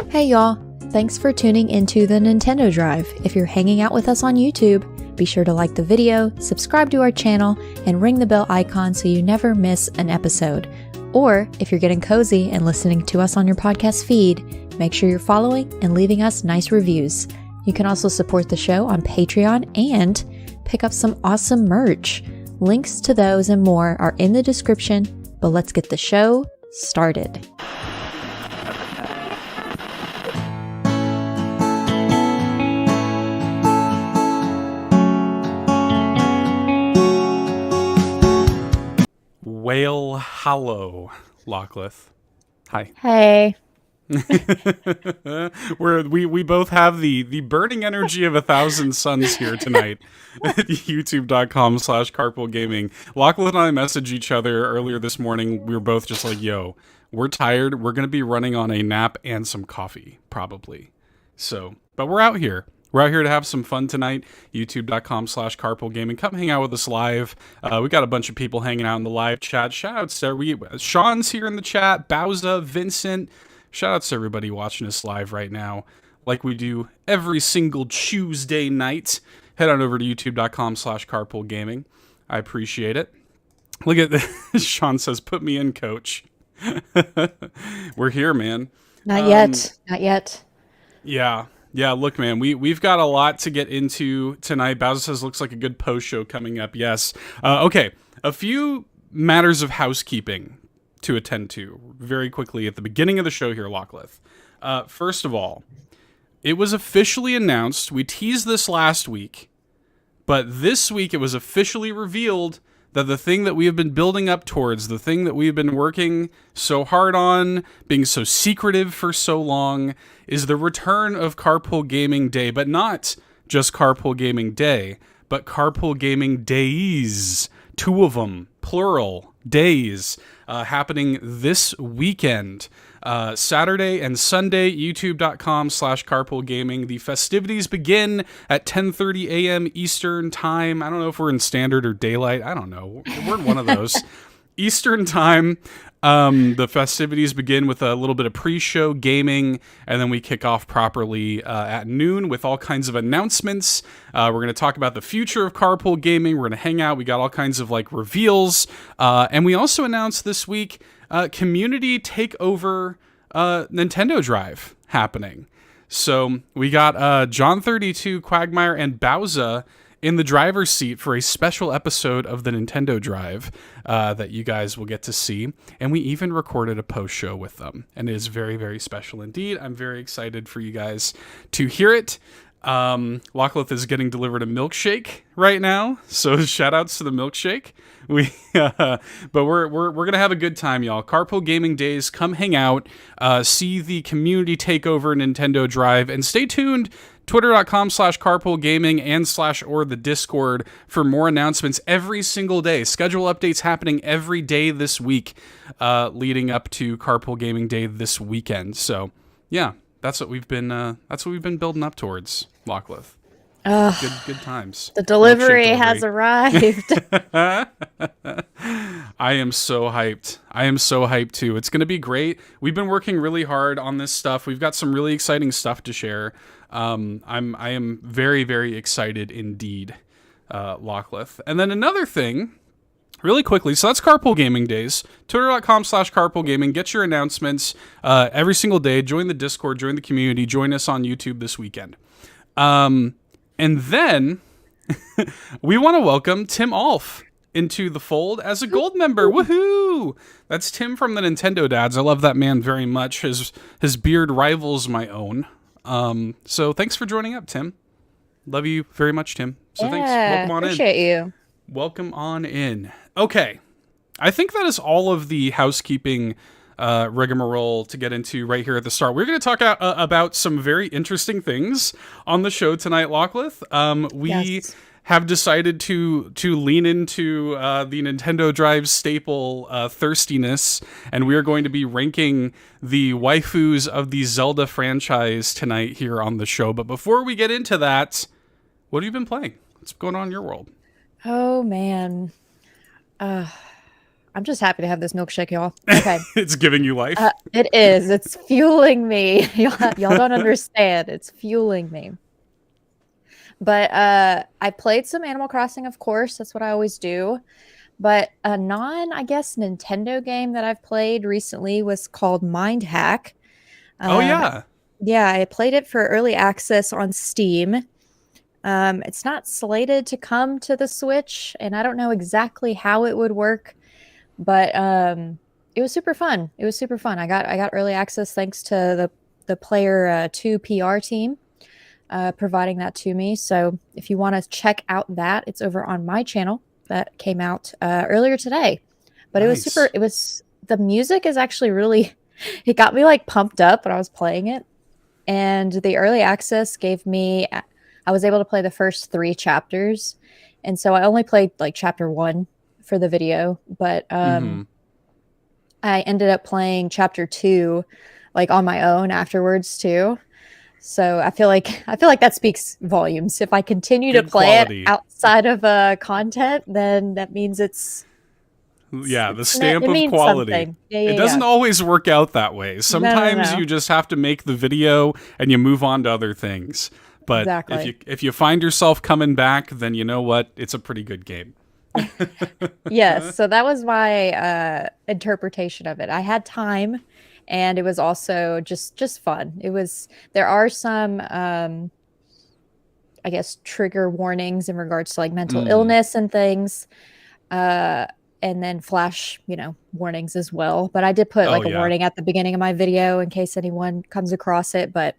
Hey y'all, thanks for tuning into the Nintendo Drive. If you're hanging out with us on YouTube, be sure to like the video, subscribe to our channel, and ring the bell icon so you never miss an episode. Or, if you're getting cozy and listening to us on your podcast feed, make sure you're following and leaving us nice reviews. You can also support the show on Patreon and pick up some awesome merch. Links to those and more are in the description, but let's get the show started. Whale Hollow, Lockleth. Hi. Hey. we both have the burning energy of 1,000 suns here tonight at youtube.com/carpoolgaming. Lockleth and I messaged each other earlier this morning. We were both just like, yo, we're tired. We're going to be running on a nap and some coffee, probably. So, but we're out here. We're out here to have some fun tonight. youtube.com/carpoolgaming. Come hang out with us live. We got a bunch of people hanging out in the live chat. Shout outs to Sean's here in the chat. Bowsah, Vincent. Shout outs to everybody watching us live right now. Like we do every single Tuesday night. Head on over to youtube.com/carpoolgaming. I appreciate it. Look at this. Sean says, put me in, coach. We're here, man. Not yet. Not yet. Yeah. Yeah, look, man, we've got a lot to get into tonight. Bowsah says, looks like a good post show coming up. Yes. Okay, a few matters of housekeeping to attend to very quickly at the beginning of the show here, Lockleth. First of all, it was officially announced. We teased this last week, but this week it was officially revealed that the thing that we have been building up towards, the thing that we've been working so hard on, being so secretive for so long, is the return of Carpool Gaming Day, but not just Carpool Gaming Day, but Carpool Gaming Days. 2 of them, plural, days, happening this weekend. Saturday and Sunday, youtube.com/carpoolgaming. The festivities begin at 10:30 a.m. Eastern time. I don't know if we're in standard or daylight. I don't know. We're in one of those. Eastern time. The festivities begin with a little bit of pre-show gaming, and then we kick off properly at noon with all kinds of announcements. We're going to talk about the future of carpool gaming. We're going to hang out. We got all kinds of like reveals, and we also announced this week community takeover Nintendo Drive happening. So we got John 32, Quagmire, and Bowsah in the driver's seat for a special episode of the Nintendo Drive that you guys will get to see. And we even recorded a post show with them. And it is very, very special indeed. I'm very excited for you guys to hear it. Lockleth is getting delivered a milkshake right now. So shout outs to the milkshake. But we're going to have a good time, y'all. Carpool Gaming Days, come hang out, see the community takeover Nintendo Drive, and stay tuned. Twitter.com/carpoolgaming and /or the Discord for more announcements every single day. Schedule updates happening every day this week, leading up to Carpool Gaming Day this weekend. So, yeah, that's what we've been building up towards, Lockleth. Good times. The delivery has arrived. I am so hyped. I am so hyped too. It's going to be great. We've been working really hard on this stuff. We've got some really exciting stuff to share. I am very, very excited indeed, Lockleth. And then another thing, really quickly, so that's Carpool Gaming Days. Twitter.com/carpoolgaming. Get your announcements every single day. Join the Discord, join the community, join us on YouTube this weekend. And then we want to welcome Tim Aulph into the fold as a gold member. Woohoo! That's Tim from the Nintendo Dads. I love that man very much. His beard rivals my own. So thanks for joining up, Tim. Love you very much, Tim. So thanks. Welcome on appreciate you. Welcome on in. Okay. I think that is all of the housekeeping rigmarole to get into right here at the start. We're going to talk about some very interesting things on the show tonight, Lockleth. We have decided to lean into the Nintendo Drive staple thirstiness, and we are going to be ranking the waifus of the Zelda franchise tonight here on the show. But before we get into that, what have you been playing? What's going on in your world? Oh, man. I'm just happy to have this milkshake, y'all. Okay. It's giving you life. It is. It's fueling me. Y'all don't understand. It's fueling me. But I played some Animal Crossing, of course. That's what I always do. But a I guess, Nintendo game that I've played recently was called Mind Hack. Oh, yeah. Yeah, I played it for early access on Steam. It's not slated to come to the Switch, and I don't know exactly how it would work, but it was super fun. It was super fun. I got early access thanks to the Player 2 PR team providing that to me. So if you want to check out that, it's over on my channel. That came out earlier today. But Nice. it was the music is actually really, it got me like pumped up when I was playing it. And the early access gave me, I was able to play the first 3 chapters. And so I only played like chapter 1 for the video, but I ended up playing chapter 2 like on my own afterwards too. So I feel like that speaks volumes. If I continue to play quality. it outside of content, then that means it's the stamp it of means quality. something. Yeah, it doesn't always work out that way. Sometimes No. you just have to make the video and you move on to other things. But Exactly. if you find yourself coming back, then you know what? It's a pretty good game. Yes, so that was my interpretation of it. I had time, and it was also just fun. There are some I guess trigger warnings in regards to like mental illness and things. And then flash, warnings as well. But I did put like a warning at the beginning of my video in case anyone comes across it. But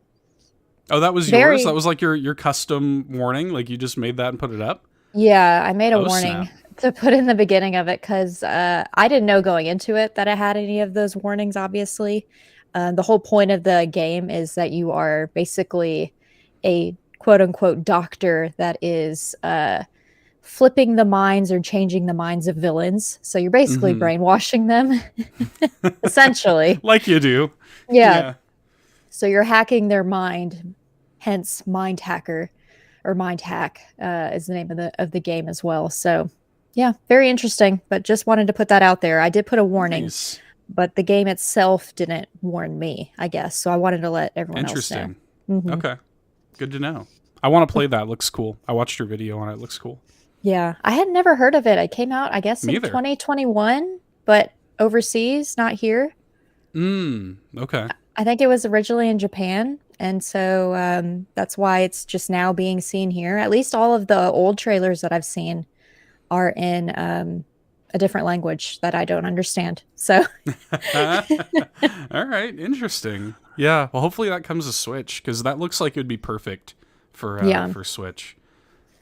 oh, that was yours? That was like your custom warning? Like you just made that and put it up? yeah, I made a warning Snap. to put in the beginning of it because I didn't know going into it that I had any of those warnings, obviously. The whole point of the game is that you are basically a quote-unquote doctor that is flipping the minds or changing the minds of villains. So you're basically brainwashing them, essentially. Like you do. Yeah. So you're hacking their mind, hence Mind Hacker, or Mind Hack is the name of the game as well. So yeah, very interesting, but just wanted to put that out there. I did put a warning, Nice. but the game itself didn't warn me, I guess. So I wanted to let everyone else know. Interesting. Okay. Good to know. I want to play that. It looks cool. I watched your video on it. It looks cool. Yeah, I had never heard of it. It came out, I guess, in 2021, but overseas, not here. Okay. I think it was originally in Japan, and so that's why it's just now being seen here. At least all of the old trailers that I've seen are in a different language that I don't understand. So, all right, interesting. Yeah, well, hopefully that comes to Switch because that looks like it would be perfect for Switch.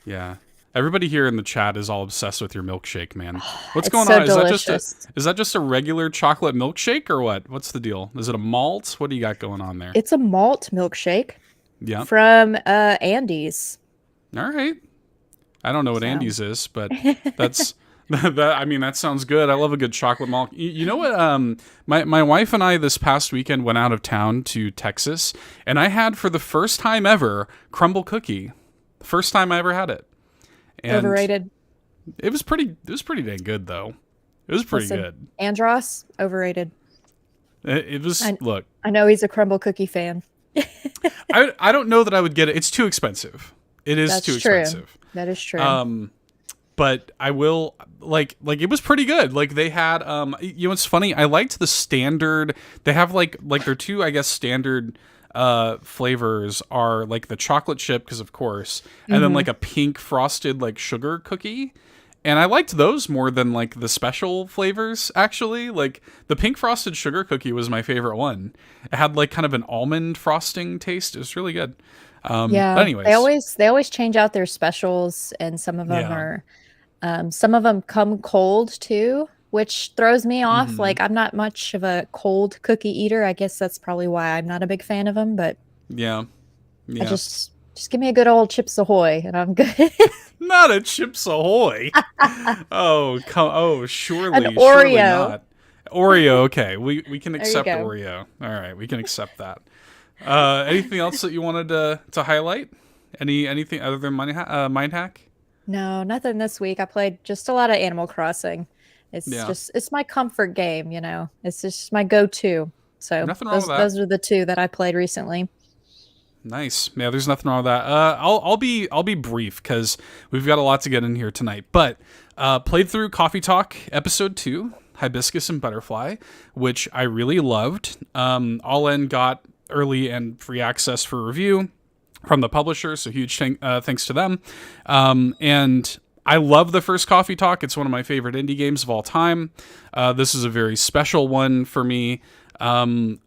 Yeah. Everybody here in the chat is all obsessed with your milkshake, man. What's going on? Is that just a regular chocolate milkshake or what? What's the deal? Is it a malt? What do you got going on there? It's a malt milkshake. Yeah. From Andes. All right. I don't know what Andes is, but that's that sounds good. I love a good chocolate malt. You know what? My wife and I this past weekend went out of town to Texas, and I had for the first time ever crumble cookie. The first time I ever had it. And overrated. It was pretty dang good though. It was pretty good. Andros, overrated. It was. Look, I know he's a crumble cookie fan. I don't know that I would get it. It's too expensive. It is too expensive. That is true. But I will like it was pretty good. Like they had it's funny. I liked the standard. They have like their two, I guess, standard flavors are like the chocolate chip, because of course, and then like a pink frosted like sugar cookie. And I liked those more than like the special flavors, actually. Like the pink frosted sugar cookie was my favorite one. It had like kind of an almond frosting taste. It was really good. But anyways, they always change out their specials, and some of them are some of them come cold too, which throws me off. Like I'm not much of a cold cookie eater. I guess that's probably why I'm not a big fan of them. But yeah. I just give me a good old Chips Ahoy, and I'm good. Not a Chips Ahoy. Surely, An Oreo. Surely not. Oreo, okay. We can accept Oreo. All right, we can accept that. Anything else that you wanted to highlight? Anything other than Mind Hack? No, nothing this week. I played just a lot of Animal Crossing Yeah. It's my comfort game, you know. It's just my go-to. So Nothing wrong with that. those are the two that I played recently. Nice. Yeah, there's nothing wrong with that. I'll be brief because we've got a lot to get in here tonight. But played through Coffee Talk episode 2, Hibiscus and Butterfly, which I really loved. All-In got early and free access for review from the publisher, so huge thanks to them. And I love the first Coffee Talk. It's one of my favorite indie games of all time. This is a very special one for me. Friend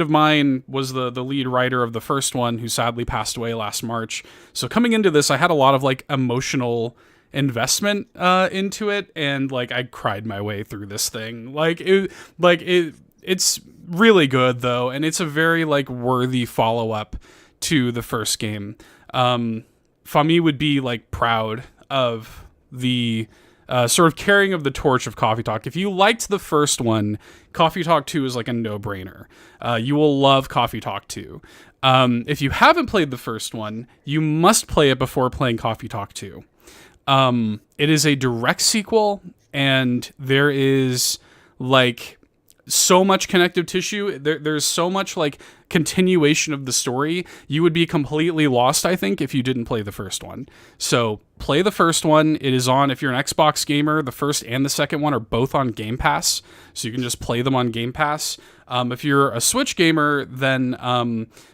of mine was the lead writer of the first one, who sadly passed away last March. So coming into this, I had a lot of like emotional investment into it, and like I cried my way through this thing. It's really good though, and it's a very like worthy follow-up to the first game. Fami would be like proud of the sort of carrying of the torch of Coffee Talk. If you liked the first one, Coffee Talk 2 is like a no-brainer. You will love Coffee Talk 2. If you haven't played the first one, you must play it before playing Coffee Talk 2. It is a direct sequel, and there is like so much connective tissue. There's so much like continuation of the story. You would be completely lost, I think, if you didn't play the first one. So play the first one. It is on, if you're an Xbox gamer, the first and the second one are both on Game Pass, so you can just play them on Game Pass. If you're a Switch gamer, then,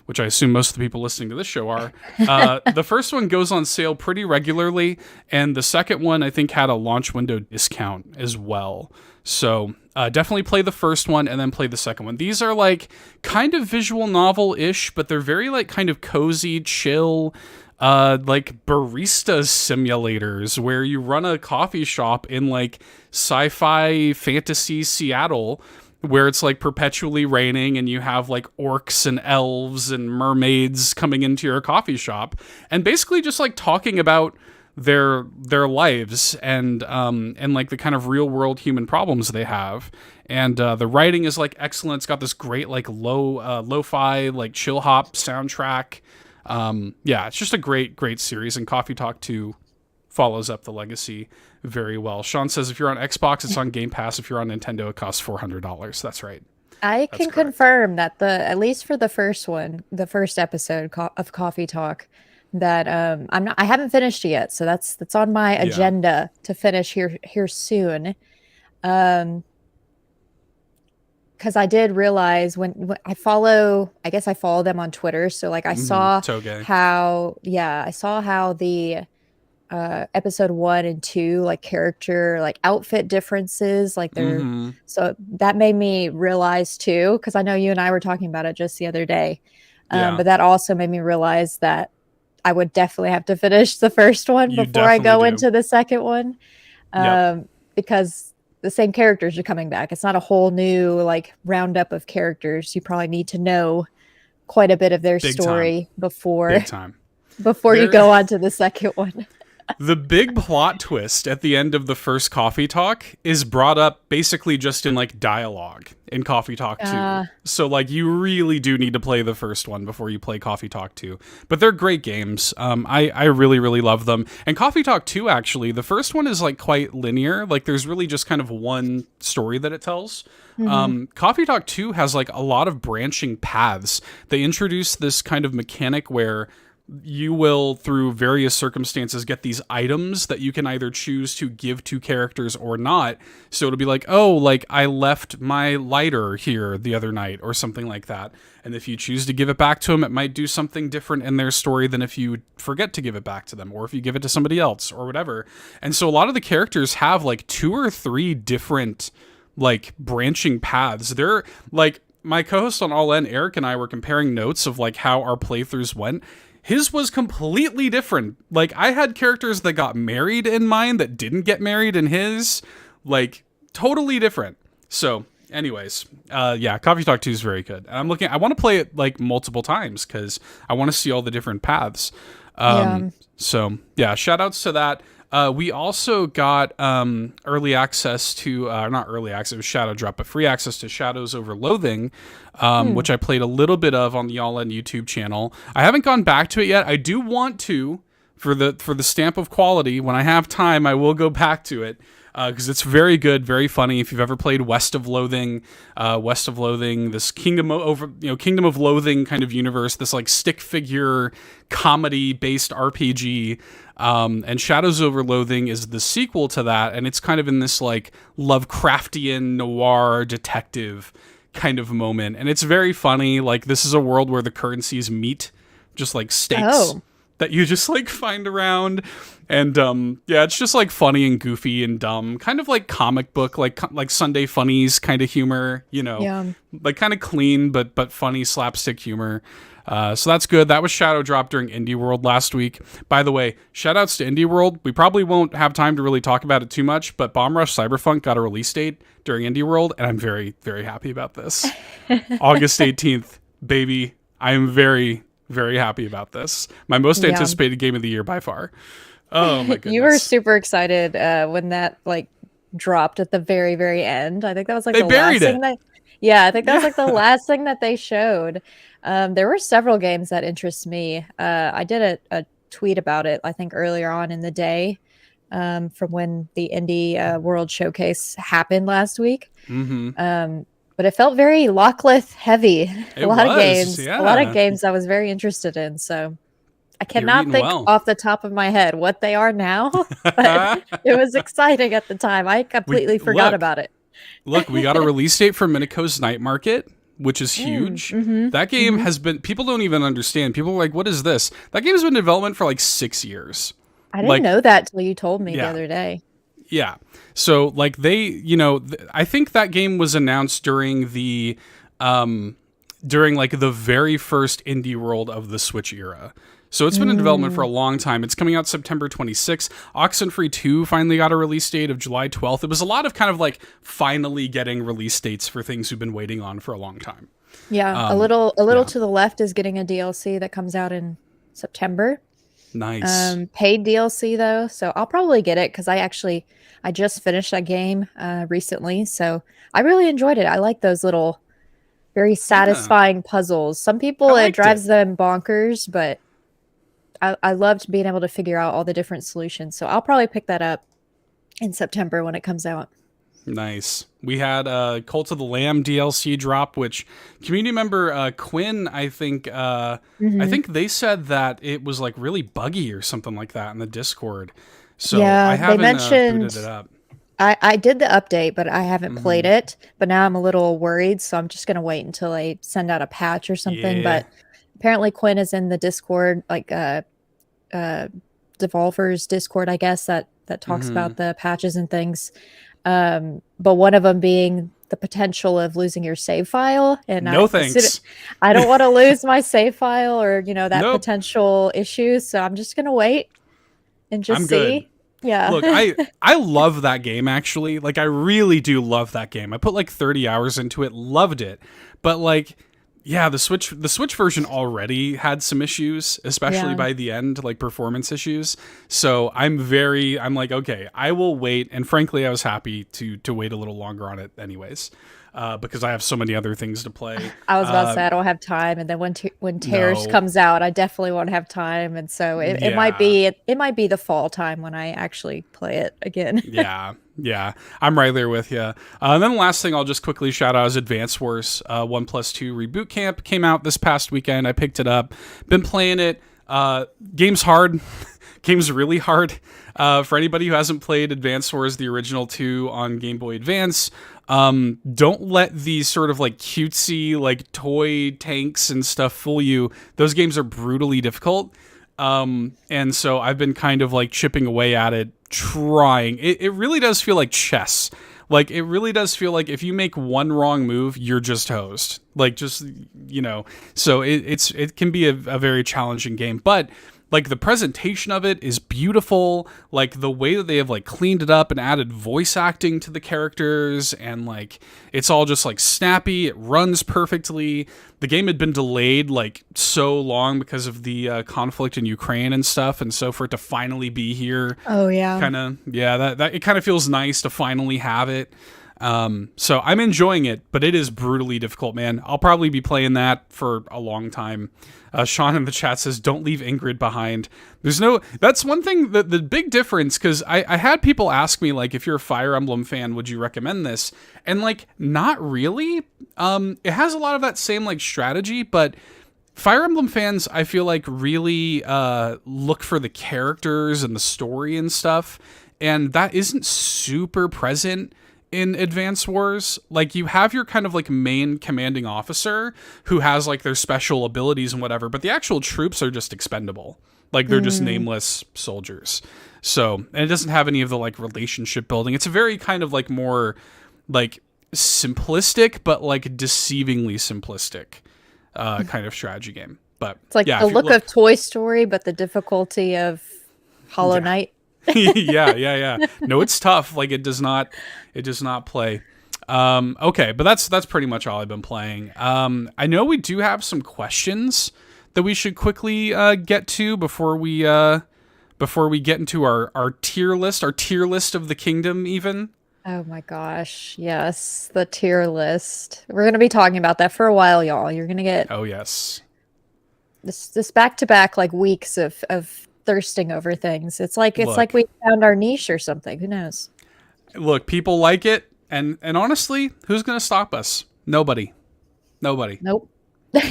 which I assume most of the people listening to this show are, the first one goes on sale pretty regularly, and the second one, I think, had a launch window discount as well. So definitely play the first one and then play the second one. These are like kind of visual novel-ish, but they're very like kind of cozy, chill, like barista simulators where you run a coffee shop in like sci-fi fantasy Seattle, where it's like perpetually raining and you have like orcs and elves and mermaids coming into your coffee shop and basically just like talking about their lives and like the kind of real world human problems they have. And the writing is like excellent. It's got this great like lo-fi like chill hop soundtrack. It's just a great series, and Coffee Talk 2 follows up the legacy very well. Sean says if you're on Xbox, it's on Game Pass. If you're on Nintendo, it costs $400. That's right. I can confirm that at least for the first one, the first episode of Coffee Talk, that I haven't finished it yet, so that's on my agenda to finish here soon. Because I did realize when I follow them on Twitter, so like I saw how the episode 1 and 2 like character like outfit differences, like they're so that made me realize too, because I know you and I were talking about it just the other day, but that also made me realize that I would definitely have to finish the first one before I go into the second one, because the same characters are coming back. It's not a whole new like roundup of characters. You probably need to know quite a bit of their story before you go on to the second one. The big plot twist at the end of the first Coffee Talk is brought up basically just in like dialogue in Coffee Talk 2. So like you really do need to play the first one before you play Coffee Talk 2. But they're great games. I really, really love them. And Coffee Talk 2, actually, the first one is like quite linear. Like there's really just kind of one story that it tells. Coffee Talk 2 has like a lot of branching paths. They introduce this kind of mechanic where you will, through various circumstances, get these items that you can either choose to give to characters or not. So it'll be like, oh, like I left my lighter here the other night or something like that. And if you choose to give it back to them, it might do something different in their story than if you forget to give it back to them or if you give it to somebody else or whatever. And so a lot of the characters have like 2 or 3 different like branching paths. They're like, my co-host on All In, Eric, and I were comparing notes of like how our playthroughs went. His was completely different. Like, I had characters that got married in mine that didn't get married in his. Like, totally different. So, anyways, Coffee Talk 2 is very good. And I want to play it, like, multiple times because I want to see all the different paths. So, shout outs to that. We also got early access to, not early access, it was Shadow Drop, but free access to Shadows Over Loathing, which I played a little bit of on the All In YouTube channel. I haven't gone back to it yet. I do want to for the stamp of quality. When I have time, I will go back to it. Because it's very good, very funny. If you've ever played West of Loathing, this Kingdom of Loathing kind of universe, this like stick figure comedy based RPG, and Shadows Over Loathing is the sequel to that, and it's kind of in this like Lovecraftian noir detective kind of moment, and it's very funny. Like, this is a world where the currencies meet, just like stakes that you just like find around. And it's just like funny and goofy and dumb, kind of like comic book, like Sunday Funnies kind of humor, like kind of clean but funny slapstick humor. So that's good. That was Shadow Drop during Indie World last week. By the way, shout outs to Indie World. We probably won't have time to really talk about it too much, but Bomb Rush Cyberpunk got a release date during Indie World, and I'm very, very happy about this. August 18th, baby. I am very, very happy about this. My most anticipated game of the year by far. Oh my goodness. You were super excited when that like dropped at the very, very end. I think that was like the last thing that was like the last thing that they showed. There were several games that interest me. I did a tweet about it, I think earlier on in the day, from when the Indie World Showcase happened last week. But it felt very Lockleth heavy. A lot of games I was very interested in. So I cannot think off the top of my head what they are now, but it was exciting at the time. I completely forgot about it. Look, we got a release date for Minico's Night Market, which is huge. That game has been, people don't even understand. People are like, what is this? That game has been in development for like 6 years. I didn't know that till you told me the other day. Yeah. So like I think that game was announced during the, during like the very first Indie World of the Switch era. So it's been in development for a long time. It's coming out September 26th. Oxenfree 2 finally got a release date of July 12th. It was a lot of kind of like finally getting release dates for things we've been waiting on for a long time. Yeah, a little to the left is getting a DLC that comes out in September. Nice. Paid DLC though, so I'll probably get it because I just finished that game recently, so I really enjoyed it. I like those little, very satisfying puzzles. Some people it drives them bonkers, but I loved being able to figure out all the different solutions. So I'll probably pick that up in September when it comes out. Nice. We had Cult of the Lamb DLC drop, which community member Quinn, I think they said that it was like really buggy or something like that in the Discord. So I haven't booted it up. I did the update, but I haven't played it. But now I'm a little worried, so I'm just going to wait until they send out a patch or something. Yeah. But apparently Quinn is in the Discord, like Devolver's Discord, I guess, that talks about the patches and things. But one of them being the potential of losing your save file. And thanks. I don't want to lose my save file or, that potential issue. So I'm just going to wait and just see. Good. Yeah. Look, I love that game, actually. Like, I really do love that game. I put like 30 hours into it, loved it. But like, yeah, the Switch version already had some issues, especially by the end, like performance issues. So I'm like, okay, I will wait. And frankly, I was happy to wait a little longer on it anyways, because I have so many other things to play. I was about to say I don't have time. And then when Tears comes out, I definitely won't have time. And so it might be the fall time when I actually play it again. Yeah, I'm right there with you. And then the last thing I'll just quickly shout out is Advance Wars 1+2 Reboot Camp came out this past weekend. I picked it up. Been playing it. Game's hard. Game's really hard. For anybody who hasn't played Advance Wars, the original 2 on Game Boy Advance, don't let these sort of like cutesy like toy tanks and stuff fool you. Those games are brutally difficult. And so I've been kind of like chipping away at it, trying. It really does feel like chess. Like, it really does feel like if you make one wrong move, you're just hosed. Like, just, so it can be a very challenging game. But like, the presentation of it is beautiful. Like, the way that they have like cleaned it up and added voice acting to the characters, and like, it's all just like snappy. It runs perfectly. The game had been delayed like so long because of the conflict in Ukraine and stuff, and so for it to finally be here, that it kind of feels nice to finally have it. So I'm enjoying it, but it is brutally difficult, man. I'll probably be playing that for a long time. Sean in the chat says, don't leave Ingrid behind. That's one thing, the big difference, because I had people ask me, like, if you're a Fire Emblem fan, would you recommend this? And, like, not really. It has a lot of that same, like, strategy, but Fire Emblem fans, I feel like, really look for the characters and the story and stuff, and that isn't super present in Advance Wars. Like, you have your kind of like main commanding officer who has like their special abilities and whatever, but the actual troops are just expendable. Like, they're just nameless soldiers. So, and it doesn't have any of the like relationship building. It's a very kind of like more like simplistic, but like deceivingly simplistic kind of strategy game. But it's like the look of Toy Story, but the difficulty of Hollow Knight. yeah. No, it's tough. Like, it does not play. Okay, but that's pretty much all I've been playing. I know we do have some questions that we should quickly get to before we get into our tier list of the kingdom even. Oh my gosh, yes, the tier list. We're going to be talking about that for a while, y'all. You're going to get yes. This back-to-back like weeks of thirsting over things. It's like we found our niche or something. Who knows? Look, people like it, and honestly, who's going to stop us? Nobody. Nope.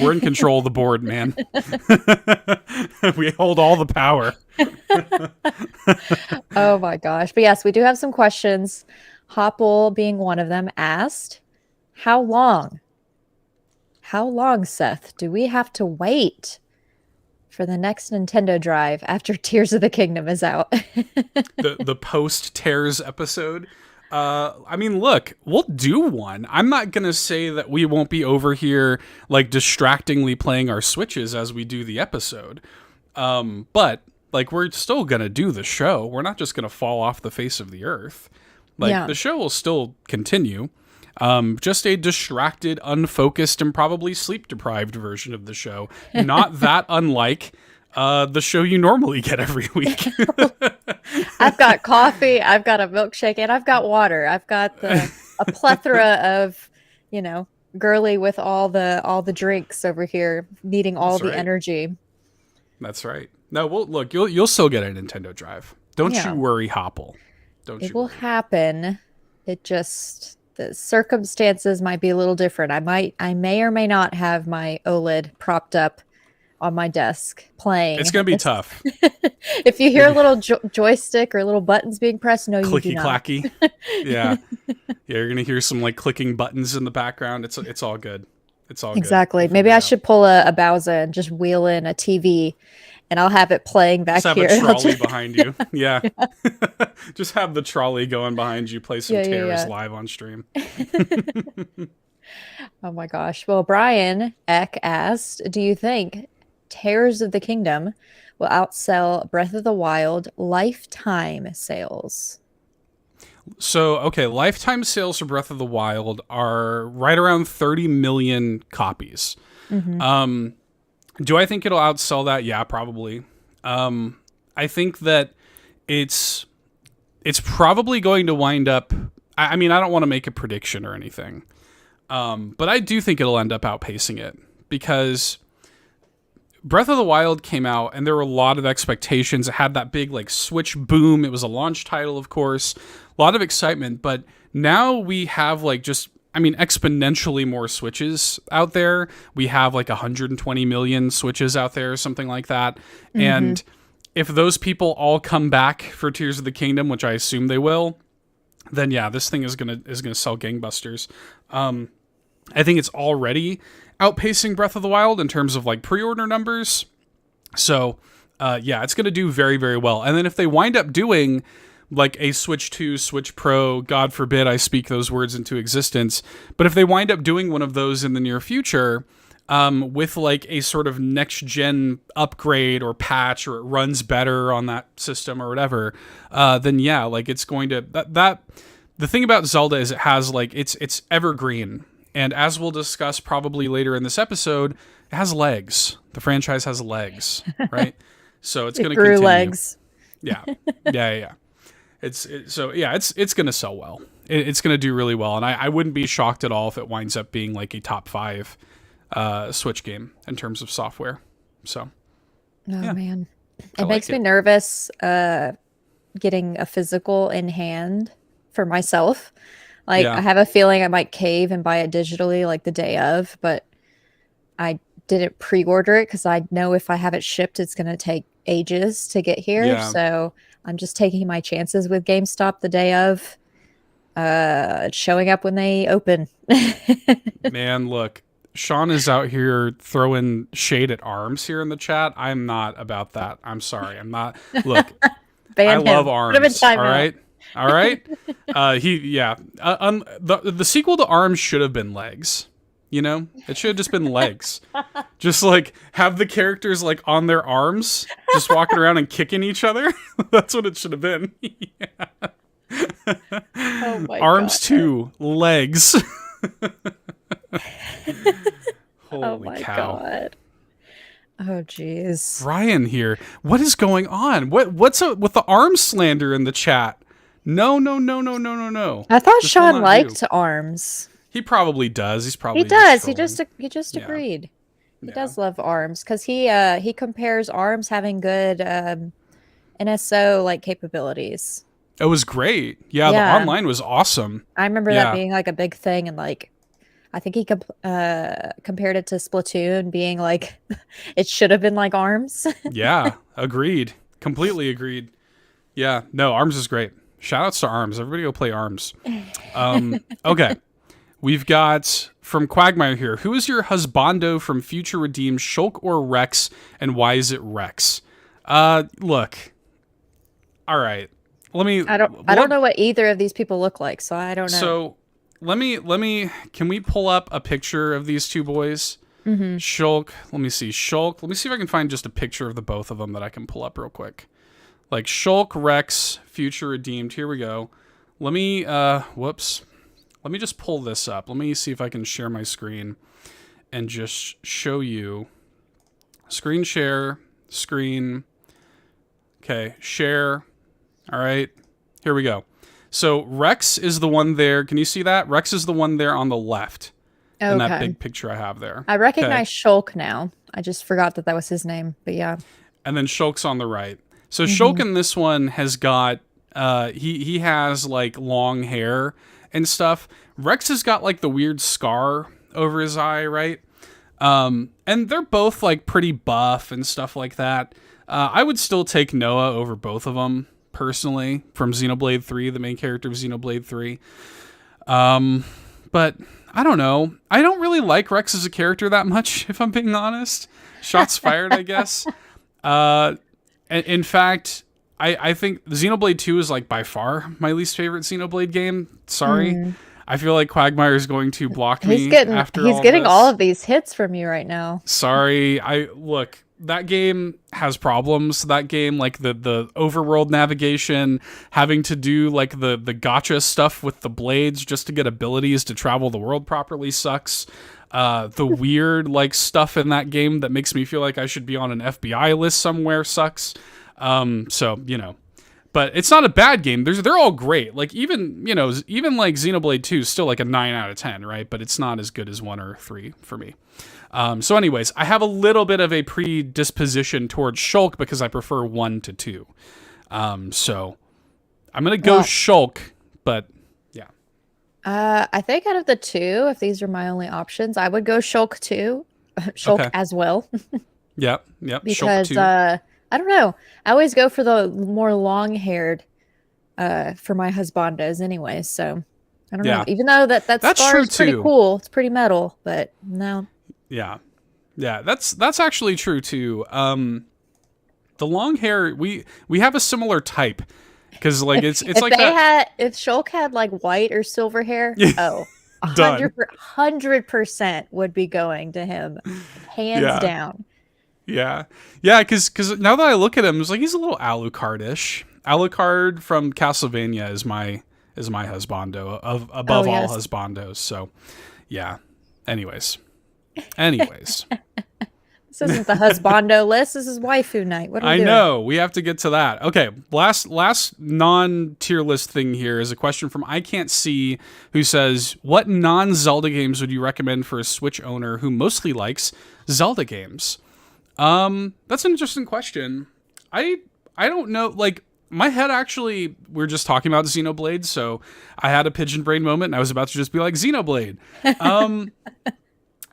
We're in control of the board, man. We hold all the power. Oh my gosh. But yes, we do have some questions. Hoppel, being one of them, asked, how long, Seth, do we have to wait for the next Nintendo Drive after Tears of the Kingdom is out? the post Tears episode. I mean, look, we'll do one. I'm not gonna say that we won't be over here like distractingly playing our Switches as we do the episode. But like, we're still gonna do the show. We're not just gonna fall off the face of the earth. Like, the show will still continue. Just a distracted, unfocused, and probably sleep-deprived version of the show. Not that unlike the show you normally get every week. I've got coffee, I've got a milkshake, and I've got water. I've got a plethora of, girly with all the drinks over here, needing all the energy. That's right. No, well, look, you'll still get a Nintendo Drive. Don't you worry, Hoppel. It will happen. It just, the circumstances might be a little different. I may or may not have my OLED propped up on my desk playing. It's going to be tough. If you hear a little joystick or little buttons being pressed, no, you do not. Clicky clacky. Yeah, you're going to hear some like clicking buttons in the background. It's all good. It's all exactly. Good. Maybe I should pull a Bowsah and just wheel in a TV, and I'll have it playing back here. Just have a trolley behind you. Yeah. Just have the trolley going behind you, play some Tears live on stream. Oh my gosh. Well, Brian Eck asked, do you think Tears of the Kingdom will outsell Breath of the Wild lifetime sales? So, okay, lifetime sales for Breath of the Wild are right around 30 million copies. Mm-hmm. Do I think it'll outsell that? Yeah, probably. I think that it's probably going to wind up... I mean, I don't want to make a prediction or anything, but I do think it'll end up outpacing it, because Breath of the Wild came out and there were a lot of expectations. It had that big like Switch boom. It was a launch title, of course. A lot of excitement, but now we have like exponentially more Switches out there. We have like 120 million Switches out there, something like that. Mm-hmm. And if those people all come back for Tears of the Kingdom, which I assume they will, then yeah, this thing is gonna sell gangbusters. I think it's already outpacing Breath of the Wild in terms of like pre-order numbers. So yeah, it's gonna do very, very well. And then if they wind up doing like a Switch 2, Switch Pro, God forbid I speak those words into existence, but if they wind up doing one of those in the near future, with like a sort of next gen upgrade or patch, or it runs better on that system or whatever, then yeah, like it's going to that the thing about Zelda is it has like it's evergreen, and as we'll discuss probably later in this episode, it has legs. The franchise has legs, right? So it's going to continue. Legs. Yeah. It's going to sell well. it's going to do really well. And I wouldn't be shocked at all if it winds up being like a top 5 Switch game in terms of software. So, man. It makes me nervous getting a physical in hand for myself. Like, I have a feeling I might cave and buy it digitally like the day of, but I didn't pre-order it because I know if I have it shipped, it's going to take ages to get here. Yeah. So I'm just taking my chances with GameStop the day of, showing up when they open. Man, look, Sean is out here throwing shade at ARMS here in the chat. I'm not about that. I'm sorry. I'm not. Look, I love ARMS. All right. All right. The sequel to ARMS should have been Legs. You know, it should have just been Legs. Just like have the characters like on their arms, just walking around and kicking each other. That's what it should have been. Oh my ARMS God. 2 Legs. Holy oh my cow. God. Oh jeez. Ryan here. What is going on? What's up with the ARMS slander in the chat? No. I thought Sean liked ARMS. He probably does. He does. He just agreed. He does love ARMS because he compares ARMS having good NSO like capabilities. It was great. Yeah, the online was awesome. I remember that being like a big thing, and like I think he compared it to Splatoon being like it should have been like ARMS. Yeah, agreed. Completely agreed. Yeah, no, ARMS is great. Shout outs to ARMS. Everybody go play ARMS. Okay. We've got from Quagmire here. Who is your husbando from Future Redeem, Shulk or Rex, and why is it Rex? Look. All right. I don't know what either of these people look like, so I don't know. So let me can we pull up a picture of these two boys? Mm-hmm. Shulk. Let me see. Shulk. Let me see if I can find just a picture of the both of them that I can pull up real quick. Like Shulk, Rex, Future Redeemed. Here we go. Let me whoops. Let me just pull this up. Let me see if I can share my screen and just show you. Screen share, screen. Okay, share. All right, here we go. So Rex is the one there. Can you see that? Rex is the one there on the left. Okay. In that big picture I have there. I recognize Shulk now. I just forgot that was his name, but yeah. And then Shulk's on the right. So Shulk in this one has got, he has like long hair and stuff. Rex has got like the weird scar over his eye, right? And they're both like pretty buff and stuff like that. I would still take Noah over both of them personally from Xenoblade 3, the main character of Xenoblade 3. But I don't know. I don't really like Rex as a character that much, if I'm being honest. Shots fired, I guess. In fact, I think Xenoblade 2 is like by far my least favorite Xenoblade game. Sorry. I feel like Quagmire is going to block me after He's getting all of these hits from you right now. Sorry. Look, that game has problems. That game, like the overworld navigation, having to do like the gacha stuff with the blades just to get abilities to travel the world properly sucks. The weird like stuff in that game that makes me feel like I should be on an FBI list somewhere sucks. So, you know, but it's not a bad game. They're all great. Like even like Xenoblade 2 is still like a 9 out of 10, right? But it's not as good as 1 or 3 for me. So anyways, I have a little bit of a predisposition towards Shulk because I prefer 1 to 2. So I'm going to go Shulk, but yeah. I think out of the two, if these are my only options, I would go Shulk too. Shulk as well. Yep. Because I don't know. I always go for the more long-haired for my husbandos anyway, so I don't know. Even though that scar is pretty cool. It's pretty metal, but no. Yeah, that's actually true too. The long hair, we have a similar type because like it's like that. If Shulk had like white or silver hair, 100% would be going to him, hands down. Yeah, because now that I look at him, it's like he's a little Alucard-ish. Alucard from Castlevania is my husbando above all husbandos. So, yeah. Anyways. This isn't the husbando list. This is waifu night. What are we doing? I know. We have to get to that. Okay. Last non-tier list thing here is a question from I Can't See, who says, what non-Zelda games would you recommend for a Switch owner who mostly likes Zelda games? That's an interesting question. I don't know. Like, my head actually, we were just talking about Xenoblade, so I had a pigeon brain moment and I was about to just be like, Xenoblade.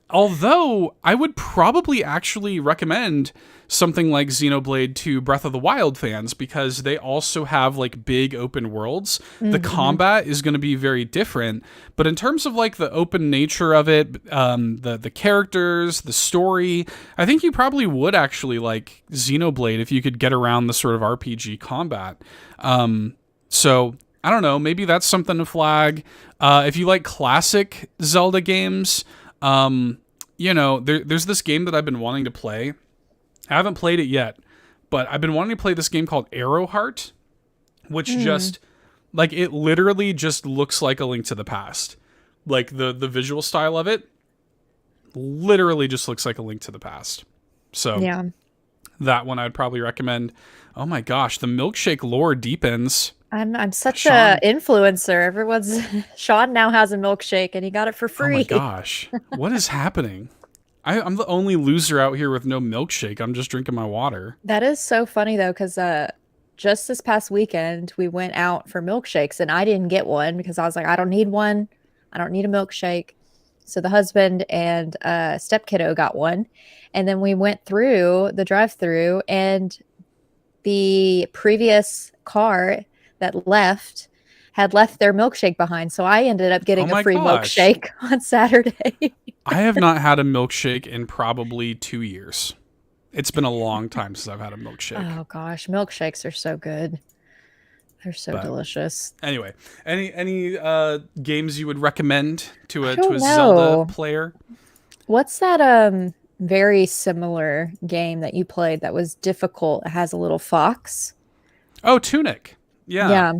Although I would probably actually recommend something like Xenoblade to Breath of the Wild fans, because they also have like big open worlds. The combat is going to be very different, but in terms of like the open nature of it, the characters, the story, I think you probably would actually like Xenoblade if you could get around the sort of RPG combat. So I don't know, maybe that's something to flag. If you like classic Zelda games, you know, there's this game that I've been wanting to play. I haven't played it yet, but I've been wanting to play this game called Arrowheart, which just, like, it literally just looks like A Link to the Past. Like, the visual style of it literally just looks like A Link to the Past. So, Yeah. that one I'd probably recommend. Oh my gosh, the milkshake lore deepens. I'm such Sean. a influencer. Everyone's Sean now has a milkshake and he got it for free. Oh my gosh. What is happening? I'm the only loser out here with no milkshake. I'm just drinking my water. That is so funny though, because just this past weekend we went out for milkshakes and I didn't get one because I was like, I don't need one. I don't need a milkshake. So the husband and step kiddo got one. And then we went through the drive-through and the previous car that had left their milkshake behind. So I ended up getting a free milkshake on Saturday. I have not had a milkshake in probably 2 years. It's been a long time since I've had a milkshake. Oh gosh, milkshakes are so good. They're so delicious. Anyway, any games you would recommend to a know. Zelda player? What's that very similar game that you played that was difficult? It has a little fox. Oh, Tunic. Yeah.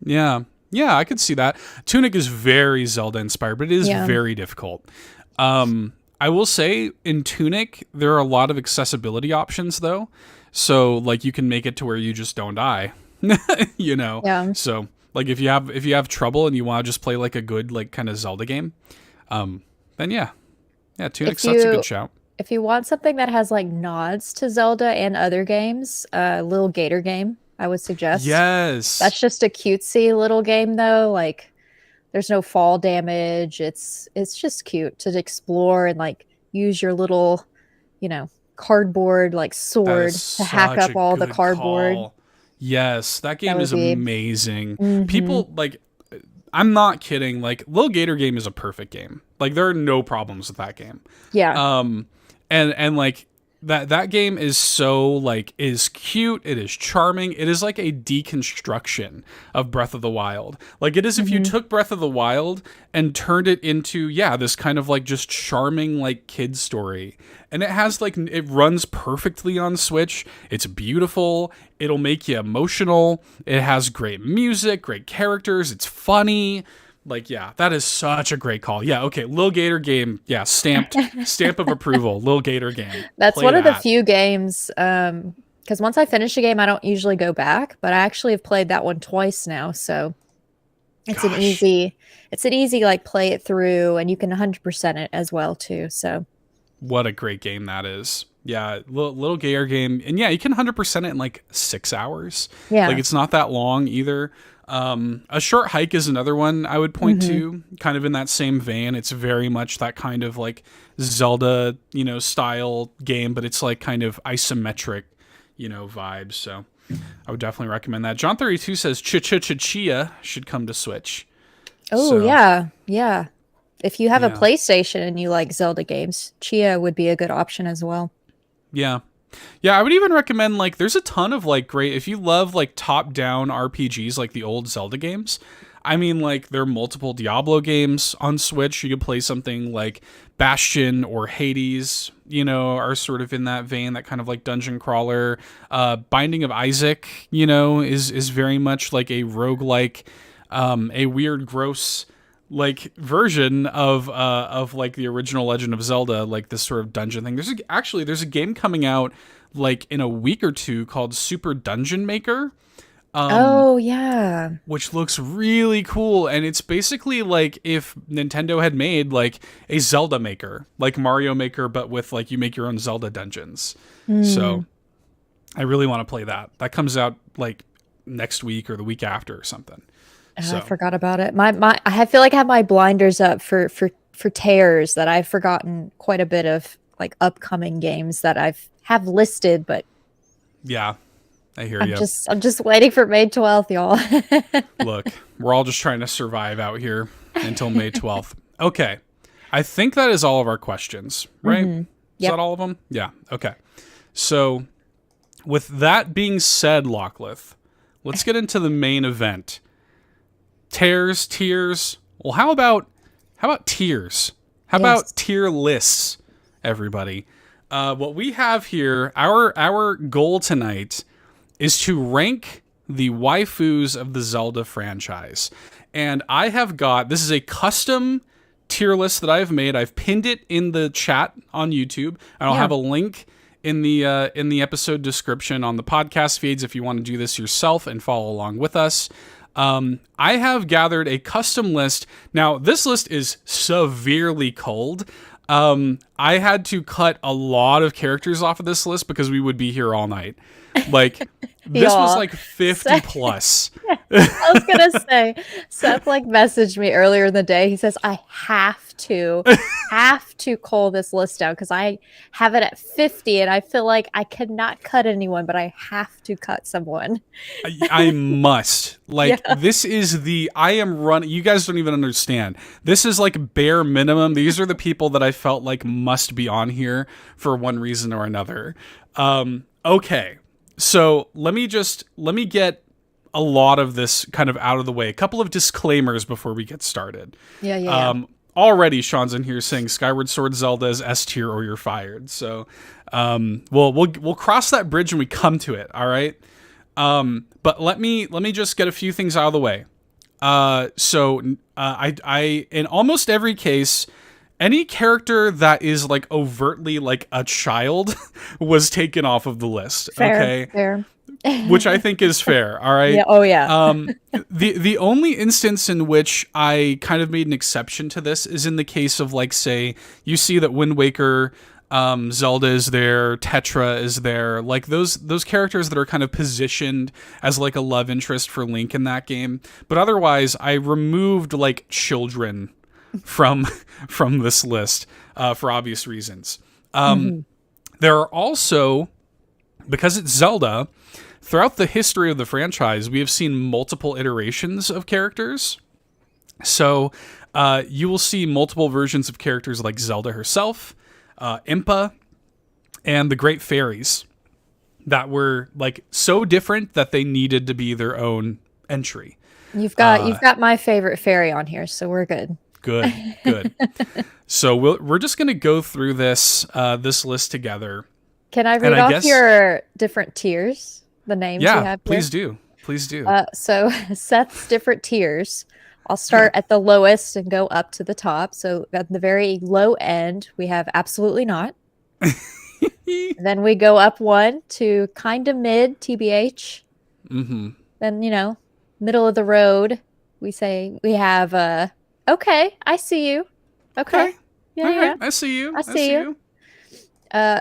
Yeah, I could see that. Tunic is very Zelda inspired, but it is very difficult. I will say in Tunic, there are a lot of accessibility options though. So like you can make it to where you just don't die, you know? Yeah. So like if you have trouble and you want to just play like a good, like kind of Zelda game, then yeah, Tunic's that's a good shout. If you want something that has like nods to Zelda and other games, Little Gator Game, I would suggest. Yes. That's just a cutesy little game though. Like there's no fall damage. It's just cute to explore and like use your little, you know, cardboard like sword to hack up all the cardboard. Call. Yes, that game is amazing. People like, I'm not kidding. Like Little Gator Game is a perfect game. Like there are no problems with that game. Yeah. And like that game is so like is cute, it is charming, it is like a deconstruction of Breath of the Wild. Like it is if you took Breath of the Wild and turned it into this kind of like just charming like kid story. And it has like it runs perfectly on Switch. It's beautiful, it'll make you emotional, it has great music, great characters, it's funny. Like, yeah, that is such a great call. Yeah, okay, Lil Gator Game, stamp of approval, Lil Gator Game. That's one of the few games, because once I finish a game, I don't usually go back, but I actually have played that one twice now, so it's an easy like play it through, and you can 100% it as well too. So, what a great game that is. Yeah, Little Gator Game, and you can 100% it in like 6 hours. Yeah, like it's not that long either. A Short Hike is another one I would point to, kind of in that same vein. It's very much that kind of like Zelda, style game, but it's like kind of isometric, vibes. So I would definitely recommend that. John 32 says Chia should come to Switch. Oh, so, yeah. If you have a PlayStation and you like Zelda games, Chia would be a good option as well. Yeah. Yeah, I would even recommend, like, there's a ton of, like, great, if you love, like, top-down RPGs, like the old Zelda games, I mean, like, there are multiple Diablo games on Switch. You could play something like Bastion or Hades, are sort of in that vein, that kind of, like, dungeon crawler. Binding of Isaac, is very much like a roguelike, a weird, gross, like version of like the original Legend of Zelda, like this sort of dungeon thing. There's a game coming out like in a week or two called Super Dungeon Maker. Oh yeah, Which looks really cool, and it's basically like if Nintendo had made like a Zelda Maker, like Mario Maker, but with like you make your own Zelda dungeons. So I really want to play that. That comes out like next week or the week after or something. I forgot about it. I feel like I have my blinders up for tears that I've forgotten quite a bit of like upcoming games that have listed, but yeah. I hear you. I'm just waiting for May 12th, y'all. Look, we're all just trying to survive out here until May 12th. Okay. I think that is all of our questions, right? Is that all of them? Yeah. Okay. So with that being said, Lockleth, let's get into the main event. Tiers. Well, how about tiers? How about tier lists, everybody? What we have here, our goal tonight is to rank the waifus of the Zelda franchise. And I have this is a custom tier list that I've made. I've pinned it in the chat on YouTube, and I'll have a link in the episode description on the podcast feeds if you want to do this yourself and follow along with us. I have gathered a custom list. Now, this list is severely cold. I had to cut a lot of characters off of this list because we would be here all night. Like, this was like 50 plus. I was going to say, Seth like messaged me earlier in the day. He says, I have to cull this list down because I have it at 50 and I feel like I cannot cut anyone, but I have to cut someone. I must. Like, this is I am running. You guys don't even understand. This is like bare minimum. These are the people that I felt like must be on here for one reason or another. Okay. So let me get a lot of this kind of out of the way. A couple of disclaimers before we get started. Yeah. Already Sean's in here saying Skyward Sword Zelda is S tier or you're fired. So we'll cross that bridge when we come to it. All right. But let me just get a few things out of the way. I in almost every case, any character that is like overtly like a child was taken off of the list. Fair. Which I think is fair. All right. Yeah. Oh yeah. The only instance in which I kind of made an exception to this is in the case of like, say, you see that Wind Waker, Zelda is there, Tetra is there, like those characters that are kind of positioned as like a love interest for Link in that game. But otherwise, I removed like children from this list for obvious reasons. There are also, because it's Zelda, throughout the history of the franchise, we have seen multiple iterations of characters. So you will see multiple versions of characters like Zelda herself, Impa, and the Great Fairies that were like so different that they needed to be their own entry. You've got my favorite fairy on here, so we're good. Good. So we're just going to go through this list together. Can I read off your different tiers? The names you have here? Please do. So Seth's different tiers. I'll start at the lowest and go up to the top. So at the very low end, we have absolutely not. Then we go up one to kind of mid, TBH. Then, middle of the road, we have okay, I see you. Okay. Yeah. I see you. I see you.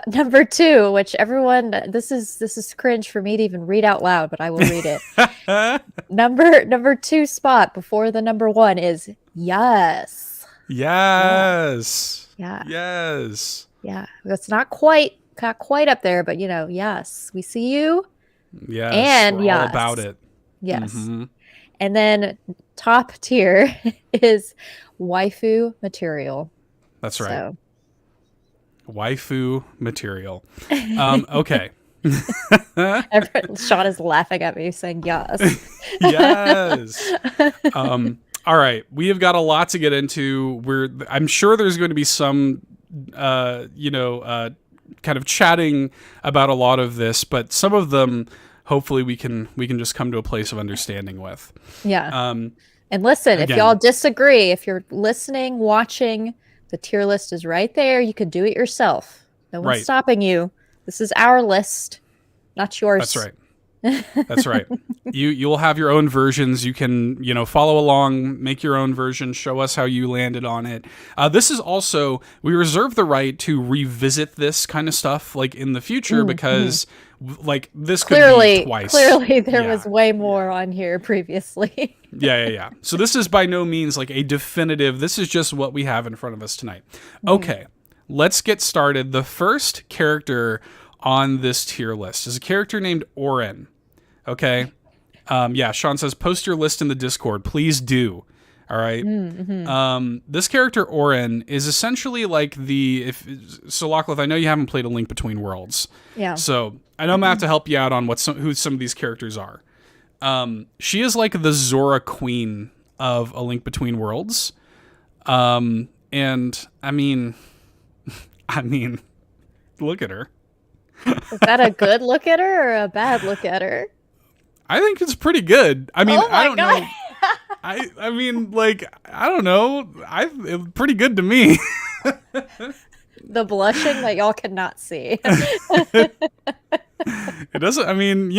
Number 2, which everyone, this is cringe for me to even read out loud, but I will read it. Number 2 spot before the number 1 is yes. Yes. Yeah. Yes. Yeah. That's not quite up there, but yes, we see you. Yes. And we're all about it. Yes. And then top tier is waifu material. That's right. So. Waifu material. Okay. Sean is laughing at me saying yes. Yes. All right. We have got a lot to get into. I'm sure there's going to be some, kind of chatting about a lot of this, but some of them, hopefully we can just come to a place of understanding with. Yeah. And listen, if Again. y'all disagree, if you're listening, watching, the tier list is right there. You could do it yourself. No one's stopping you. This is our list, not yours. That's right. That's right. You'll have your own versions. You can, follow along, make your own version, show us how you landed on it. This is also, we reserve the right to revisit this kind of stuff like in the future because like this could be twice. Clearly there was way more on here previously. Yeah. So this is by no means like a definitive, this is just what we have in front of us tonight. Okay, let's get started. The first character on this tier list is a character named Oren. Okay. Sean says, post your list in the Discord. Please do. All right. This character, Oren, is essentially like Lachlan, I know you haven't played A Link Between Worlds. Yeah. So I know I'm going to have to help you out on who some of these characters are. She is like the Zora queen of A Link Between Worlds. And I mean, look at her. Is that a good look at her or a bad look at her? I think it's pretty good. I mean, I don't God. know. I mean, like, I don't know. It's pretty good to me. The blushing that y'all cannot see. It doesn't, I mean,